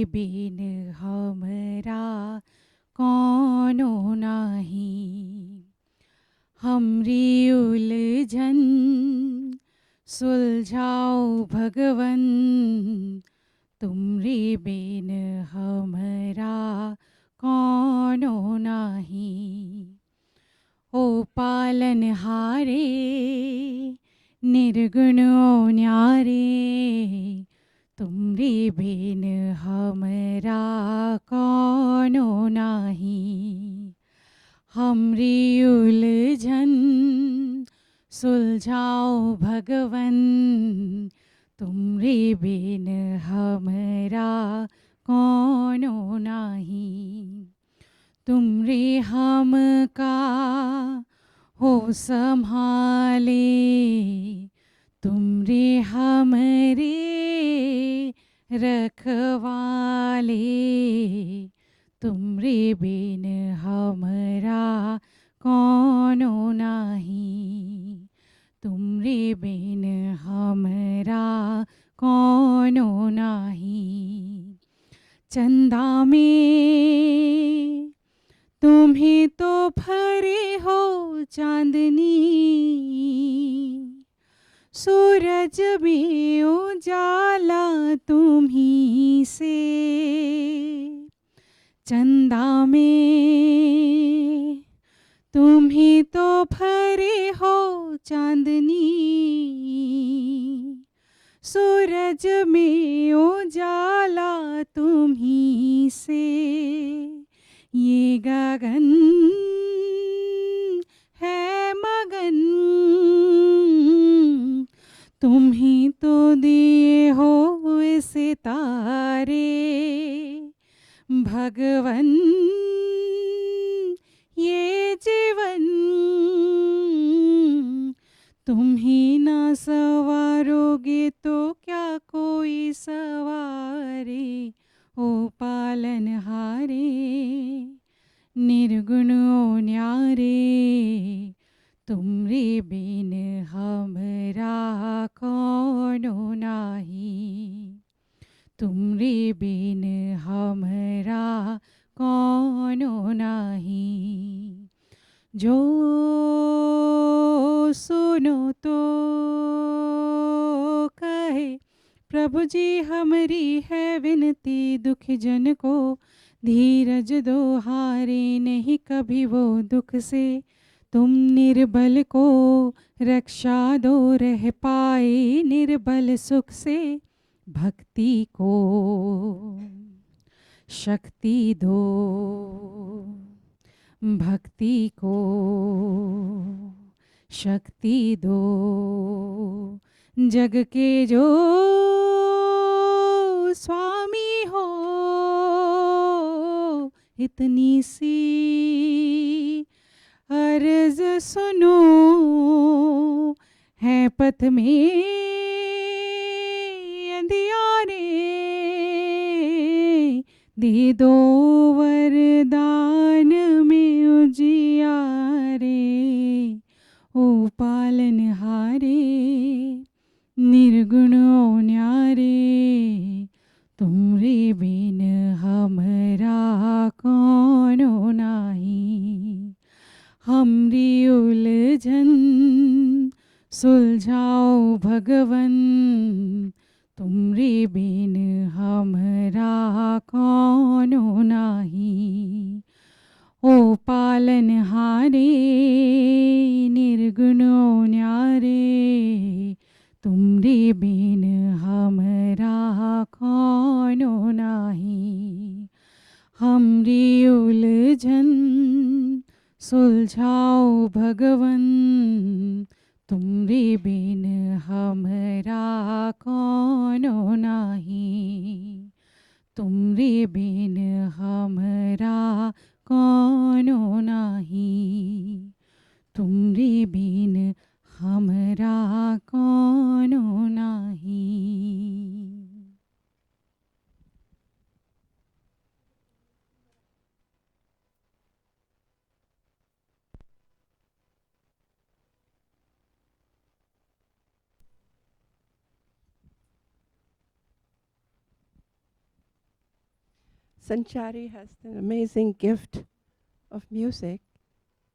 बिन हमरा कौनो नाही। हमरी उलझन सुलझाओ भगवन, तुमरी बिन हमरा कौनो नाही। ओ पालनहारे निर्गुण ओ न्यारे, तुमरी बिन हमरा कौनो नाही। हमरी उलझन सुलझाओ भगवन, तुमरी बिन हमरा कौनो नाही। तुमरे हमका हो संभाले, तुमरे हमरे रखवाले, तुमरे बिन हमरा कौनो नाही। तुमरे बिन हमरा कौनो नाही। चंदा में तुम्ही तो भरे हो चांदनी, सूरज में उजाला तुम्ही से। चंदा में तुम्ही तो भरे हो चांदनी, सूरज में उजाला तुम्ही से। ये गगन है मगन, तुम्ही तो दिए हो सितारे। भगवन ये जीवन तुम ही ना सवारोगे तो क्या कोई सवारे। ओ पालनहारे निर्गुण ओ न्यारे, तुमरे बिन हमरा कौनो नाही। तुमरे बिन हमरा कौनो नाही। जो सुनो तो कहे प्रभु जी हमारी है विनती, दुख जन को धीरज दो, हारे नहीं कभी वो दुख से। तुम निर्बल को रक्षा दो, रह पाए निर्बल सुख से। भक्ति को शक्ति दो, भक्ति को शक्ति दो। जग के जो स्वामी हो, इतनी सी अर्ज सुनो। है पथ में अंधियारे, दे दो वरदान में उजियारे। ओ पालनहारे निर्गुण ओ न्यारे, तुमरे बिन हमरा कौनो नाही। हमरी उलझन सुलझाओ भगवन, तुमरे बिन हमरा कौनो नाही। ओ पालनहारे निर्गुण ओ न्यारे, तुमरे बिन हमरा कौनो नाही। हमरी उलझन सुलझाओ भगवन, तुमरे बिन हमरा कौनो नाही। तुमरे बिन हमरा कौनो नाही। तुमरे बिन हमरा कौनो नाही। Sanchari has an amazing gift of music.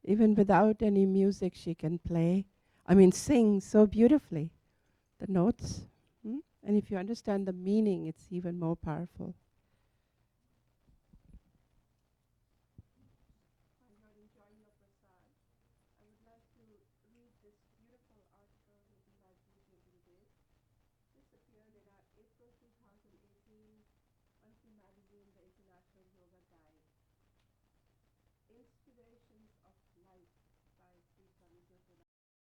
Even without any music, she can sing so beautifully. The notes. And if you understand the meaning, it's even more powerful. This appeared in our April 2018 monthly magazine, The International Yoga Guide. Inspirations of Life by Sri Swami Jyotirmayananda.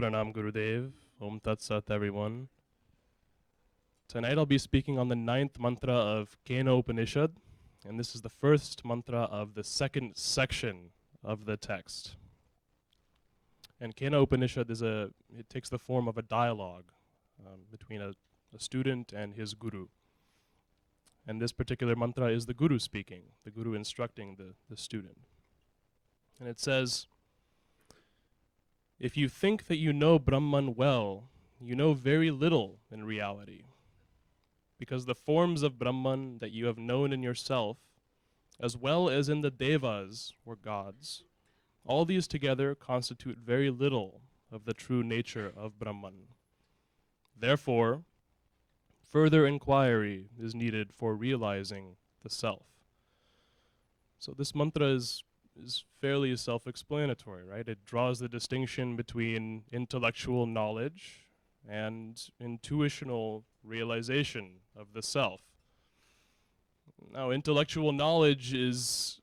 Pranam Gurudev. Om Tat Sat, everyone. Tonight I'll be speaking on the 9th mantra of Kena Upanishad, and this is the first mantra of the second section of the text. And Kena Upanishad it takes the form of a dialogue between a student and his guru. And this particular mantra is the guru speaking, the guru instructing the student. And it says, if you think that you know Brahman well, you know very little in reality. Because the forms of Brahman that you have known in yourself, as well as in the Devas, or gods, all these together constitute very little of the true nature of Brahman. Therefore, further inquiry is needed for realizing the self. So this mantra is fairly self-explanatory, right? It draws the distinction between intellectual knowledge and intuitional realization of the self. Now, intellectual knowledge is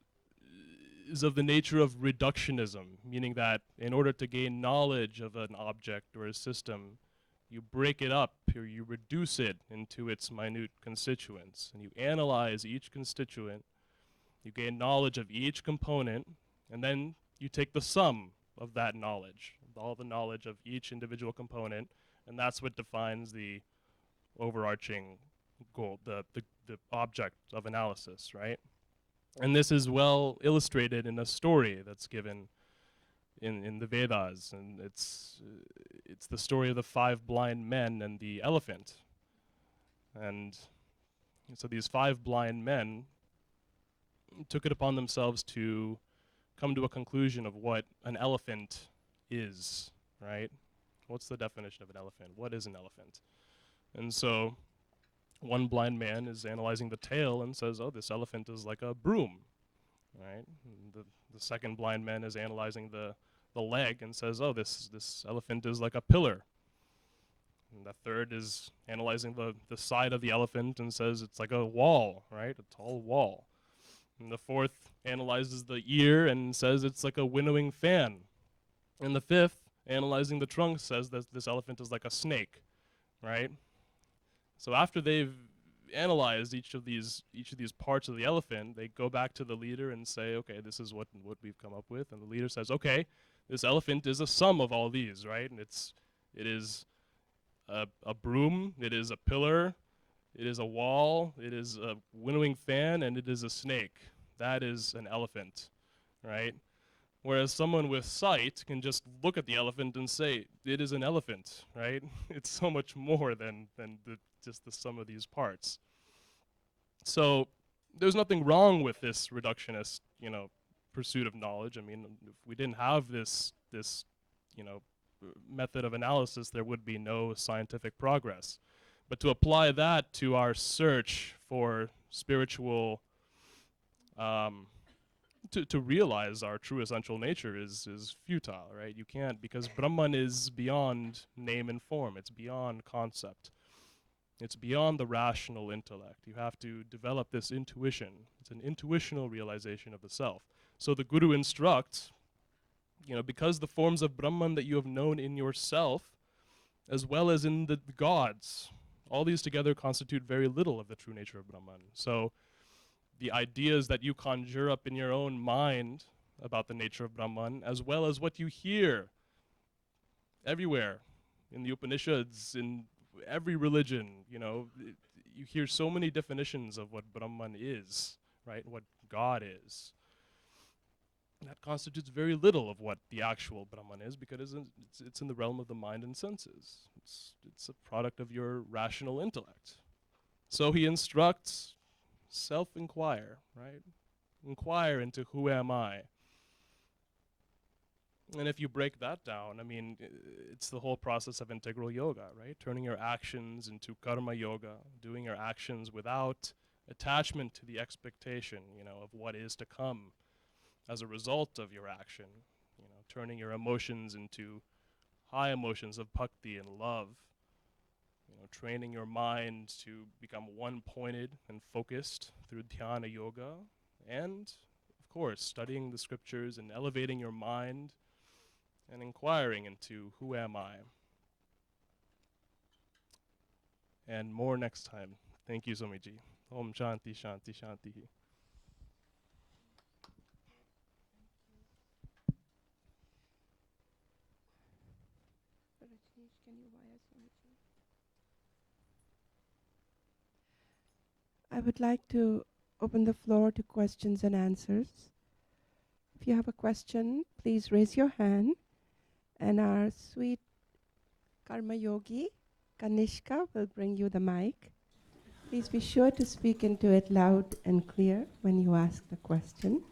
of the nature of reductionism, meaning that in order to gain knowledge of an object or a system, you break it up or you reduce it into its minute constituents, and you analyze each constituent, you gain knowledge of each component, and then you take the sum of that knowledge, all the knowledge of each individual component, and that's what defines the overarching goal, the object of analysis, right? And this is well illustrated in a story that's given in the Vedas, and it's the story of the 5 blind men and the elephant. And so these 5 blind men took it upon themselves to come to a conclusion of what an elephant is, right? What's the definition of an elephant? What is an elephant? And so one blind man is analyzing the tail and says, oh, this elephant is like a broom, right? And the second blind man is analyzing the leg and says, oh, this elephant is like a pillar. And the third is analyzing the side of the elephant and says it's like a wall, right? A tall wall. And the fourth analyzes the ear and says it's like a winnowing fan. And the fifth, analyzing the trunk, says that this elephant is like a snake, right? So after they've analyzed each of these parts of the elephant, they go back to the leader and say, okay, this is what we've come up with. And the leader says, okay, this elephant is a sum of all these, right? And it is a broom, it is a pillar, it is a wall, it is a winnowing fan, and it is a snake. That is an elephant, right? Whereas someone with sight can just look at the elephant and say, it is an elephant, right? It's so much more than just the sum of these parts. So there's nothing wrong with this reductionist, pursuit of knowledge. I mean, if we didn't have this method of analysis, there would be no scientific progress. But to apply that to our search for spiritual, to realize our true essential nature is futile, right? You can't, because Brahman is beyond name and form. It's beyond concept. It's beyond the rational intellect. You have to develop this intuition. It's an intuitional realization of the self. So the Guru instructs, because the forms of Brahman that you have known in yourself, as well as in the gods, all these together constitute very little of the true nature of Brahman. So the ideas that you conjure up in your own mind about the nature of Brahman, as well as what you hear everywhere, in the Upanishads, in every religion, you hear so many definitions of what Brahman is, right? What God is. That constitutes very little of what the actual Brahman is, because it's in the realm of the mind and senses. It's a product of your rational intellect. So he instructs, self-inquire, right? Inquire into who am I. And if you break that down, I mean, it's the whole process of integral yoga, right? Turning your actions into karma yoga, doing your actions without attachment to the expectation, of what is to come as a result of your action. Turning your emotions into high emotions of bhakti and love. Training your mind to become one-pointed and focused through dhyana yoga. And, of course, studying the scriptures and elevating your mind and inquiring into who am I. And more next time. Thank you, Swamiji. Om Shanti, Shanti, Shanti. I would like to open the floor to questions and answers. If you have a question, please raise your hand, and our sweet Karma Yogi, Kanishka, will bring you the mic. Please be sure to speak into it loud and clear when you ask the question.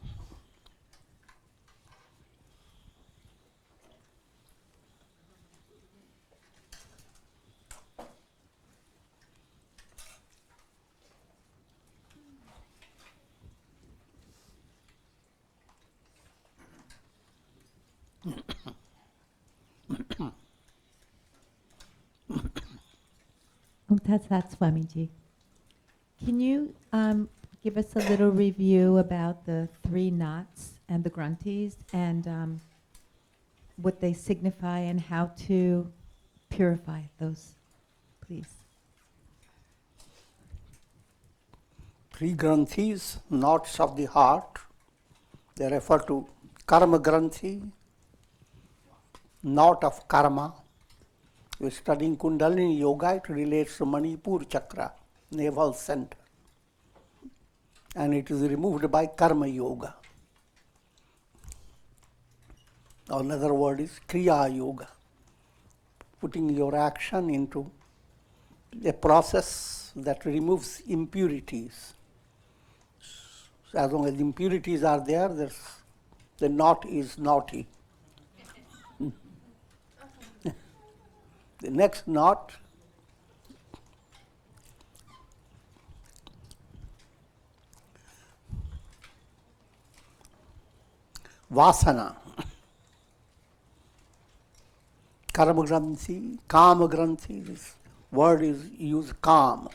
Tat Sat Swamiji. Can you give us a little review about the 3 knots and the grunties and what they signify and how to purify those, please? 3 granthis, knots of the heart. They refer to karma granthi, knot of karma. We're studying Kundalini Yoga, it relates to Manipur chakra, navel center. And it is removed by Karma Yoga. Another word is Kriya Yoga, putting your action into a process that removes impurities. So as long as impurities are there, the knot is naughty. The next knot vasana, karma granthi, kama granthi. This word is used kam.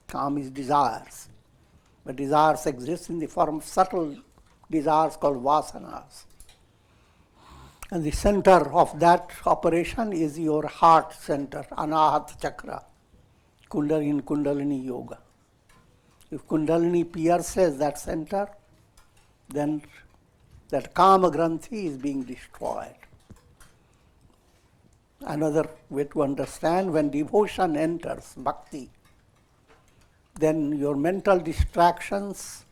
Kam is desires. But desires exist in the form of subtle desires called vasanas. And the center of that operation is your heart center, Anahat Chakra, Kundalini Yoga. If Kundalini pierces that center, then that Kama Granthi is being destroyed. Another way to understand, when devotion enters, bhakti, then your mental distractions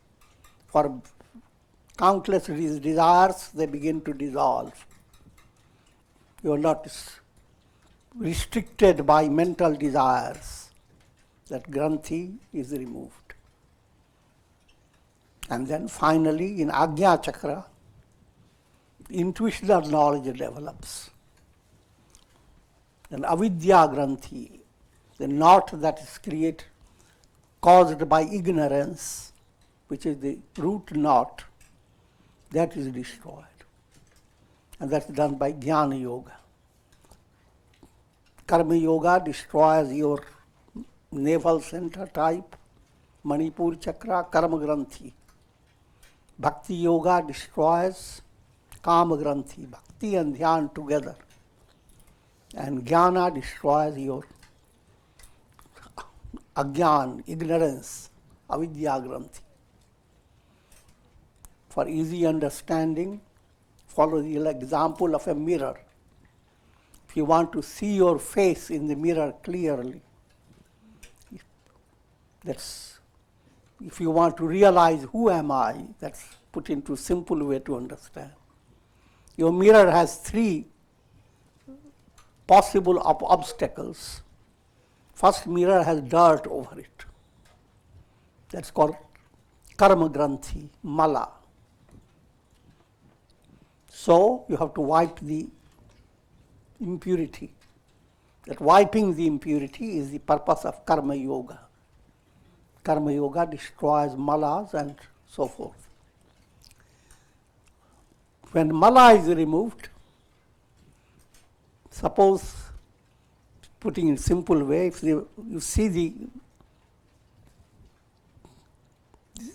for countless desires, they begin to dissolve. You are not restricted by mental desires. That granthi is removed. And then finally, in Ajna Chakra, intuitional knowledge develops. Then Avidya Granthi, the knot that is caused by ignorance, which is the root knot, that is destroyed. And that's done by Jnana Yoga. Karma Yoga destroys your navel center type, Manipur Chakra, Karma Granthi. Bhakti Yoga destroys Kama Granthi, Bhakti and Dhyan together. And Jnana destroys your Ajnan, ignorance, Avidya Granthi. For easy understanding, follow the example of a mirror. If you want to see your face in the mirror clearly, if you want to realize who am I, that's put into simple way to understand. Your mirror has 3 possible obstacles. First mirror has dirt over it. That's called Karma Granthi, Mala. So you have to wipe the impurity. That wiping the impurity is the purpose of Karma Yoga. Karma Yoga destroys malas and so forth. When mala is removed, suppose, putting in simple way, if you see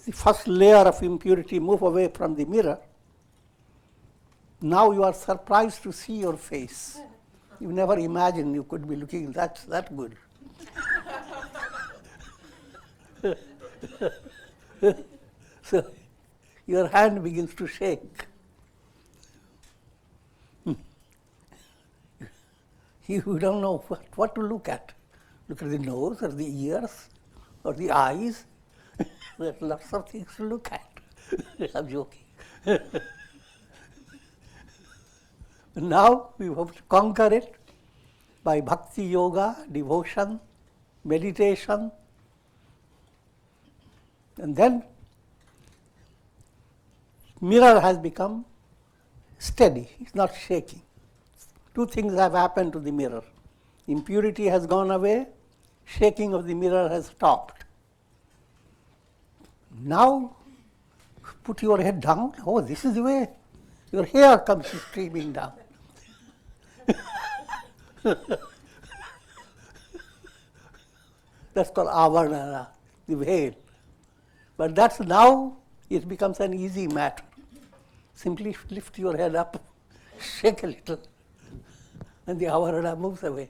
the first layer of impurity move away from the mirror, Now you are surprised to see your face. You never imagined you could be looking that good. So your hand begins to shake. You don't know what to look at. Look at the nose or the ears or the eyes. There are lots of things to look at. I'm joking. Now we have to conquer it by bhakti yoga, devotion, meditation, and then mirror has become steady, it's not shaking. Two things have happened to the mirror. Impurity has gone away, shaking of the mirror has stopped. Now put your head down. Oh, this is the way your hair comes streaming down. That's called avarana, the veil. But that's now, it becomes an easy matter. Simply lift your head up, shake a little, and the avarana moves away.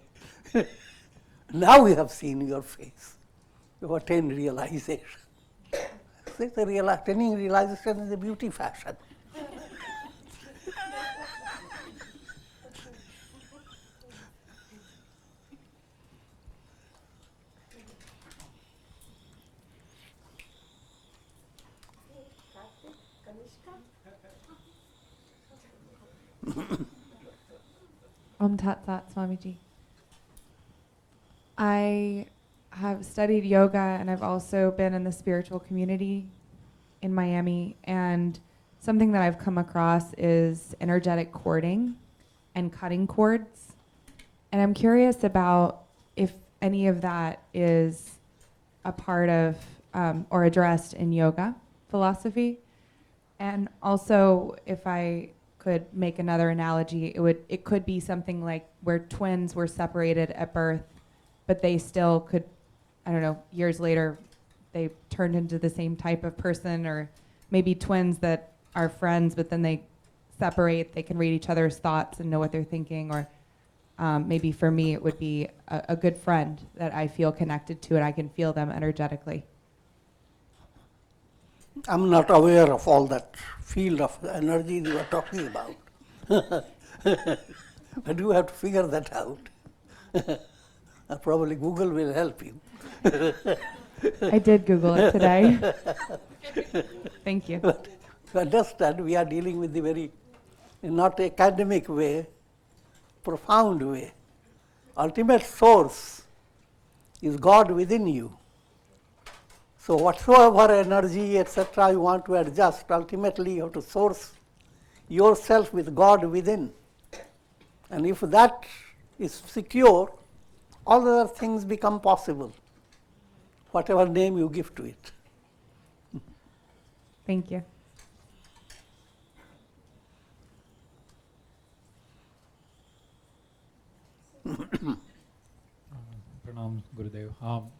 Now we have seen your face. You have attained realization. Attaining realization is a beauty fashion. Tat Sat, Swamiji. I have studied yoga and I've also been in the spiritual community in Miami, and something that I've come across is energetic cording and cutting cords. And I'm curious about if any of that is a part of or addressed in yoga philosophy. And also, if I could make another analogy, it could be something like where twins were separated at birth, but they still could, I don't know, years later, they turned into the same type of person, or maybe twins that are friends, but then they separate, they can read each other's thoughts and know what they're thinking, or maybe for me it would be a good friend that I feel connected to and I can feel them energetically. I'm not aware of all that field of energy you are talking about. But you have to figure that out. Probably Google will help you. I did Google it today. Thank you. But to understand, we are dealing with the very, not academic way, profound way. Ultimate source is God within you. So whatsoever energy, etc., you want to adjust, ultimately you have to source yourself with God within. And if that is secure, all other things become possible, whatever name you give to it. Thank you. Pranam Gurudev.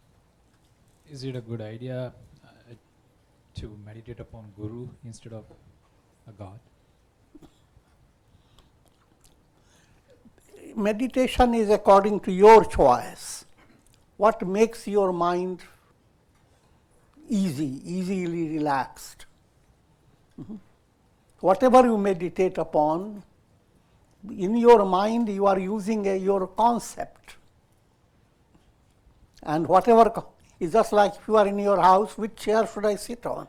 Is it a good idea to meditate upon Guru instead of a God? Meditation is according to your choice. What makes your mind easily relaxed? Whatever you meditate upon, in your mind you are using your concept. And whatever is just like if you are in your house, which chair should I sit on?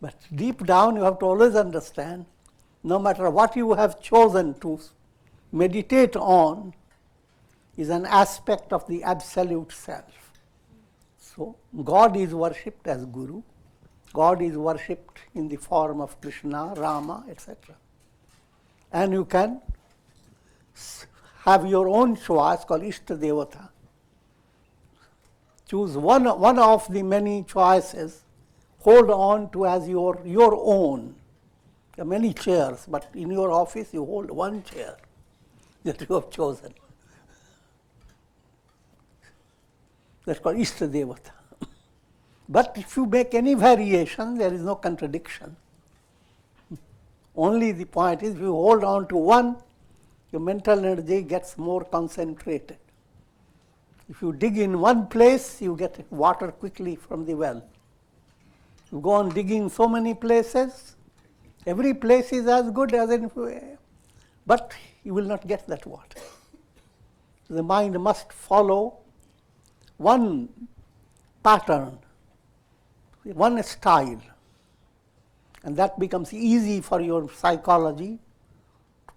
But deep down you have to always understand, no matter what you have chosen to meditate on, is an aspect of the absolute self. So God is worshipped as Guru, God is worshipped in the form of Krishna, Rama, etc. And you can have your own choice called Ishta Devata. Choose one of the many choices, hold on to as your own. There are many chairs, but in your office you hold one chair that you have chosen. That's called Ishta Devata. But if you make any variation, there is no contradiction. Only the point is, if you hold on to one, your mental energy gets more concentrated. If you dig in one place, you get water quickly from the well. You go on digging so many places, every place is as good as in, but you will not get that water. The mind must follow one pattern, one style, and that becomes easy for your psychology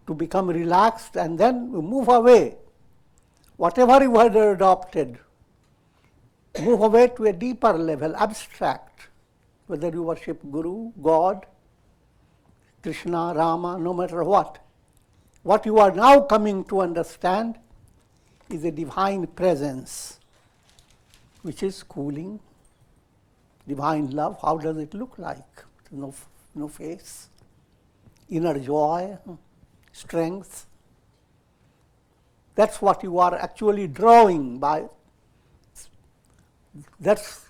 to become relaxed, and then you move away. Whatever you had adopted, move away to a deeper level, abstract, whether you worship Guru, God, Krishna, Rama, no matter what. What you are now coming to understand is a divine presence, which is cooling, divine love. How does it look like? No face, inner joy, strength. That's what you are actually drawing by. That's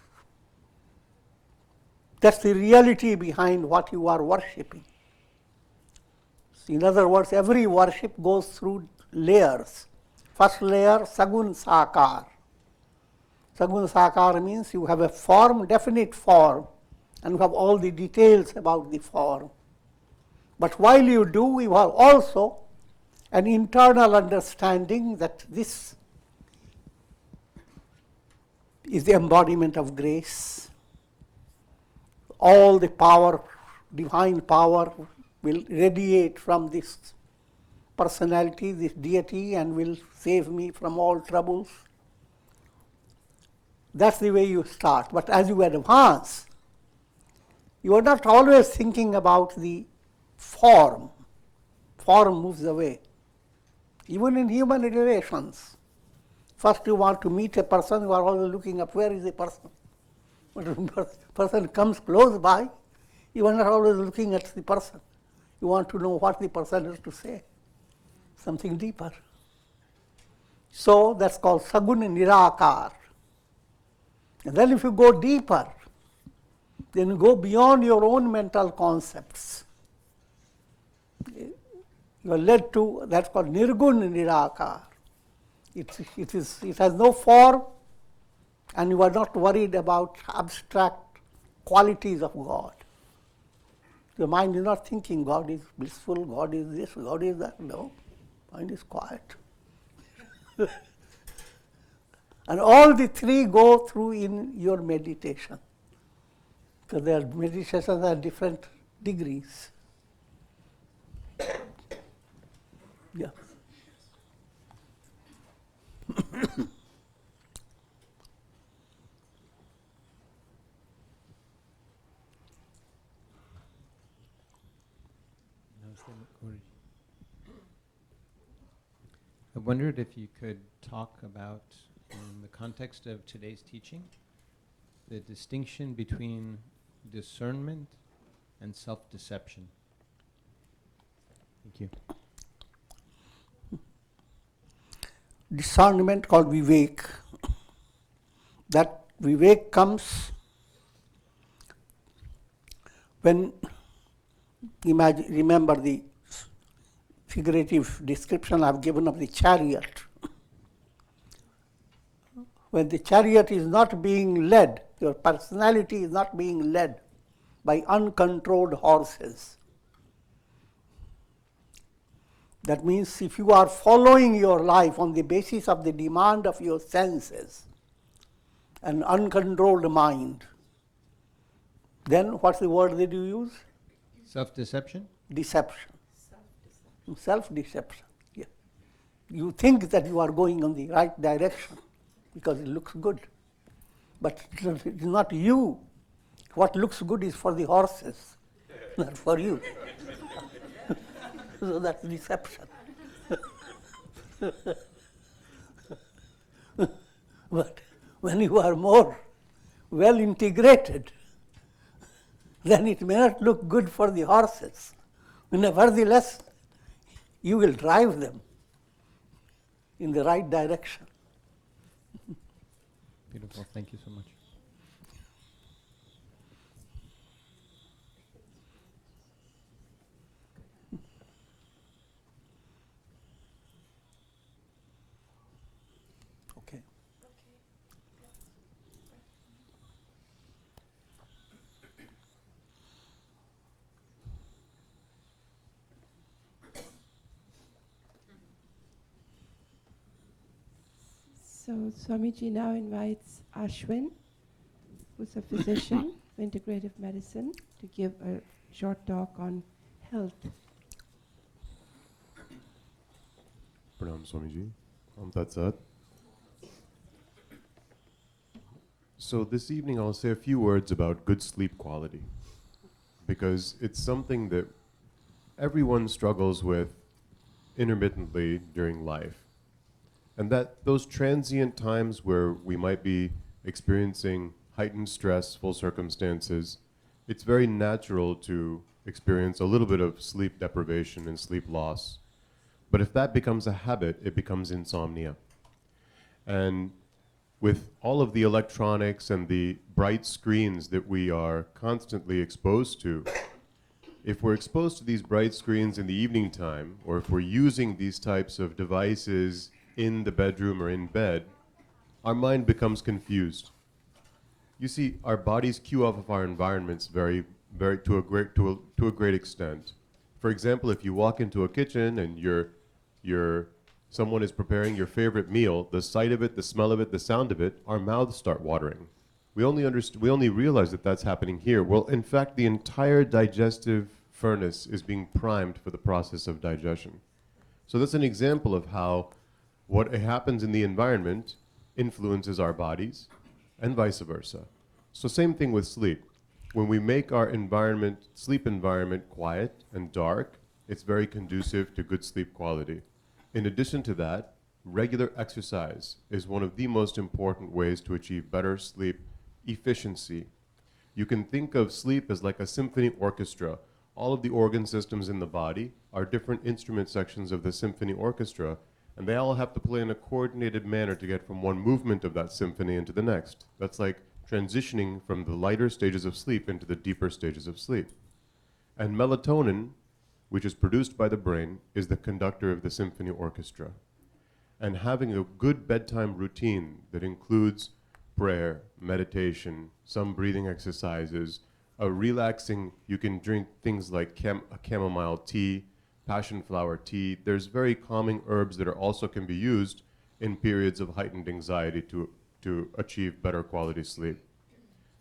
the reality behind what you are worshipping. In other words, every worship goes through layers. First layer, Sagun Sakar. Sagun Sakar means you have a form, definite form, and you have all the details about the form. But while you do, you have also an internal understanding that this is the embodiment of grace. All the power, divine power, will radiate from this personality, this deity, and will save me from all troubles. That's the way you start. But as you advance, you are not always thinking about the form. Form moves away. Even in human relations, first you want to meet a person, you are always looking up, where is the person? When the person comes close by, you are not always looking at the person. You want to know what the person has to say, something deeper. So that's called Sagun Nirakar. And then if you go deeper, then you go beyond your own mental concepts. You are led to, that's called Nirgun Nirakar. It has no form, and you are not worried about abstract qualities of God. Your mind is not thinking God is blissful, God is this, God is that. No, mind is quiet. And all the three go through in your meditation. Because their meditations are different degrees. Yeah. I wondered if you could talk about, in the context of today's teaching, the distinction between discernment and self-deception. Thank you. Discernment called Vivek. That Vivek comes when, remember the figurative description I've given of the chariot. When the chariot is not being led, your personality is not being led by uncontrolled horses. That means if you are following your life on the basis of the demand of your senses, an uncontrolled mind, then what's the word that you use? Self-deception? Deception. Self-deception. Yeah. You think that you are going in the right direction because it looks good. But it is not you. What looks good is for the horses, not for you. So that's deception. But when you are more well integrated, then it may not look good for the horses. Nevertheless, you will drive them in the right direction. Beautiful. Thank you so much. So Swamiji now invites Ashwin, who's a physician of integrative medicine, to give a short talk on health. Pranam Swamiji. That's it. So this evening I'll say a few words about good sleep quality, because it's something that everyone struggles with intermittently during life. And that those transient times where we might be experiencing heightened stressful circumstances, it's very natural to experience a little bit of sleep deprivation and sleep loss. But if that becomes a habit, it becomes insomnia. And with all of the electronics and the bright screens that we are constantly exposed to, if we're exposed to these bright screens in the evening time, or if we're using these types of devices in the bedroom or in bed, our mind becomes confused. You see, our bodies cue off of our environments to a great extent. For example, if you walk into a kitchen and someone is preparing your favorite meal, the sight of it, the smell of it, the sound of it, our mouths start watering. We only realize that that's happening here. Well, in fact, the entire digestive furnace is being primed for the process of digestion. So that's an example of how what happens in the environment influences our bodies, and vice versa. So same thing with sleep. When we make our sleep environment quiet and dark, it's very conducive to good sleep quality. In addition to that, regular exercise is one of the most important ways to achieve better sleep efficiency. You can think of sleep as like a symphony orchestra. All of the organ systems in the body are different instrument sections of the symphony orchestra, and they all have to play in a coordinated manner to get from one movement of that symphony into the next. That's like transitioning from the lighter stages of sleep into the deeper stages of sleep. And melatonin, which is produced by the brain, is the conductor of the symphony orchestra. And having a good bedtime routine that includes prayer, meditation, some breathing exercises, you can drink things like chamomile tea, passion flower tea. There's very calming herbs that also can be used in periods of heightened anxiety to achieve better quality sleep.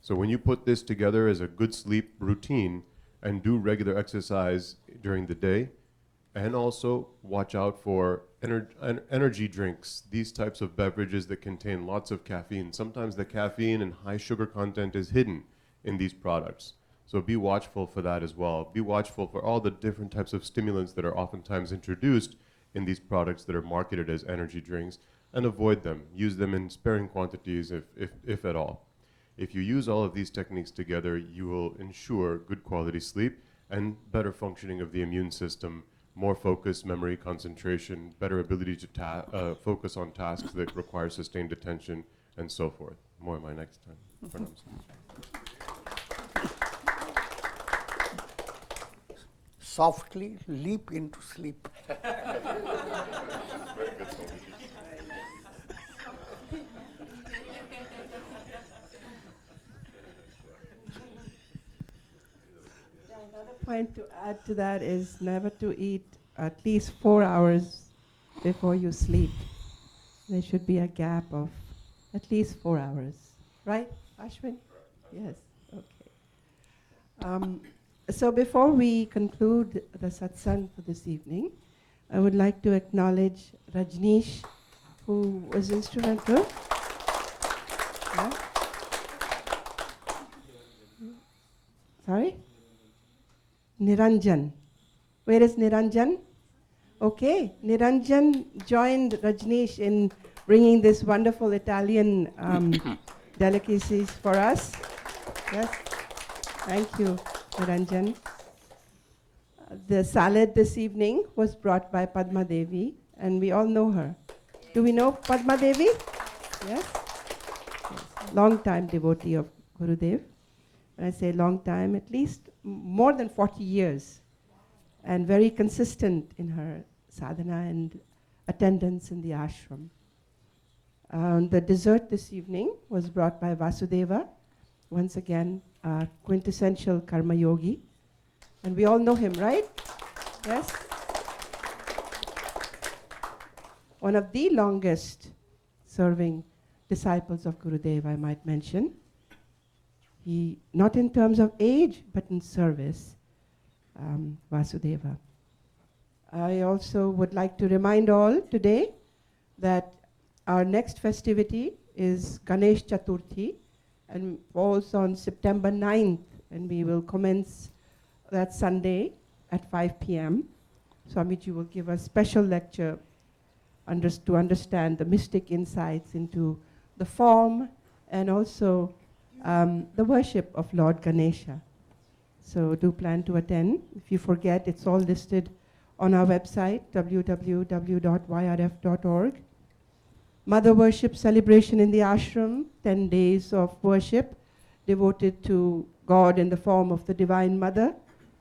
So when you put this together as a good sleep routine and do regular exercise during the day, and also watch out for energy drinks, these types of beverages that contain lots of caffeine. Sometimes the caffeine and high sugar content is hidden in these products. So be watchful for that as well. Be watchful for all the different types of stimulants that are oftentimes introduced in these products that are marketed as energy drinks, and avoid them. Use them in sparing quantities if at all. If you use all of these techniques together, you will ensure good quality sleep and better functioning of the immune system, more focus, memory, concentration, better ability to focus on tasks that require sustained attention, and so forth. More in my next time. Softly leap into sleep. Another point to add to that is never to eat at least 4 hours before you sleep. There should be a gap of at least 4 hours. Right, Ashwin? Yes, okay. So before we conclude the satsang for this evening, I would like to acknowledge Rajneesh, who was instrumental. Yeah? Sorry? Niranjan. Where is Niranjan? Okay, Niranjan joined Rajneesh in bringing this wonderful Italian delicacies for us. Yes, thank you, Niranjan. The salad this evening was brought by Padma Devi, and we all know her. Do we know Padma Devi? Yes? Yes. Long time devotee of Gurudev. When I say long time, at least more than 40 years, and very consistent in her sadhana and attendance in the ashram. The dessert this evening was brought by Vasudeva, once again, a quintessential karma yogi. And we all know him, right? Yes? One of the longest serving disciples of Gurudev, I might mention. He, not in terms of age, but in service, Vasudeva. I also would like to remind all today that our next festivity is Ganesh Chaturthi and falls on September 9th, and we will commence that Sunday at 5 p.m. Swamiji will give a special lecture to understand the mystic insights into the form and also the worship of Lord Ganesha. So do plan to attend. If you forget, it's all listed on our website, www.yrf.org. Mother worship celebration in the ashram, 10 days of worship devoted to God in the form of the Divine Mother,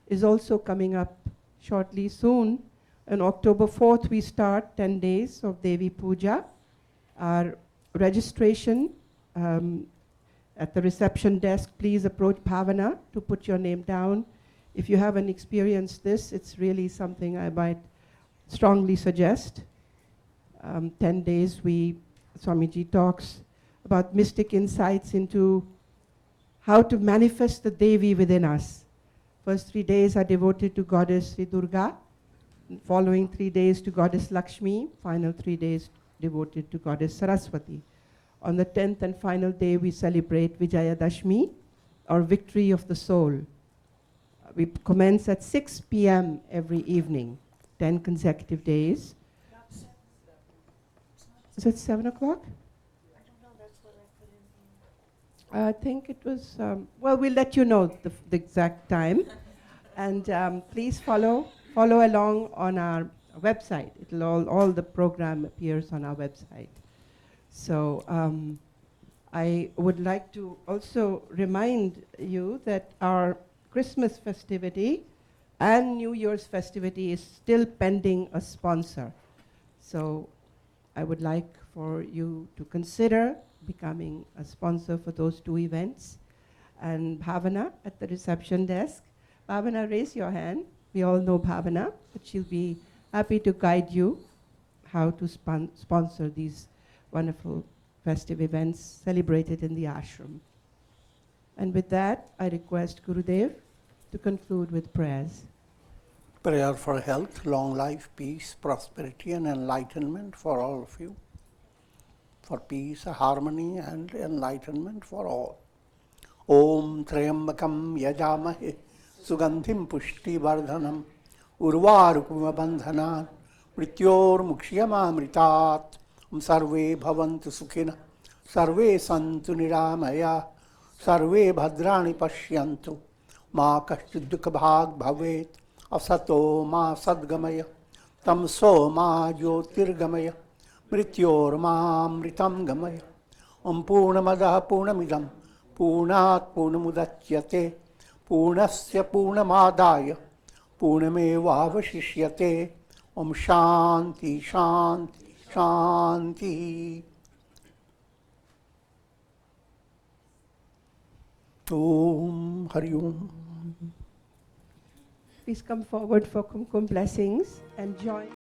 is also coming up shortly soon. On October 4th, we start 10 days of Devi Puja. Our registration at the reception desk, please approach Bhavana to put your name down. If you haven't experienced this, it's really something I might strongly suggest. 10 days, Swamiji talks about mystic insights into how to manifest the Devi within us. First 3 days are devoted to Goddess Sri Durga, following 3 days to Goddess Lakshmi, final 3 days devoted to Goddess Saraswati. On the 10th and final day, we celebrate Vijayadashmi, or victory of the soul. We commence at 6 p.m. every evening, 10 consecutive days. Is it 7 o'clock? I think it was, well, we'll let you know the exact time. And please follow along on our website. All the program appears on our website. So I would like to also remind you that our Christmas festivity and New Year's festivity is still pending a sponsor. So I would like for you to consider becoming a sponsor for those two events. And Bhavana at the reception desk. Bhavana, raise your hand. We all know Bhavana, but she'll be happy to guide you how to sponsor these wonderful festive events celebrated in the ashram. And with that, I request Gurudev to conclude with prayers. Prayer for health, long life, peace, prosperity, and enlightenment for all of you. For peace, harmony, and enlightenment for all. Om Trayambakam Yajamahe Sugandhim Pushti Vardhanam Urvarukuma Bandhanat Mrityor Mukshiyamamritat Sarve Bhavantu Sukhina Sarve Santu Niramaya Sarve Bhadrani Pashyantu Ma Kashchidukha Bhag Bhavet Asato Ma Sadgamaya Tamso Ma Jyotirgamaya Mrityor Ma Mritam Gamaya Om Purnamadaha Purnamidam Purnat Purnamudachyate Purnasya Purnamadaya Purnamevavashishyate Om Shanti Shanti Shanti. Om Hari Om. Please come forward for Kumkum blessings and join.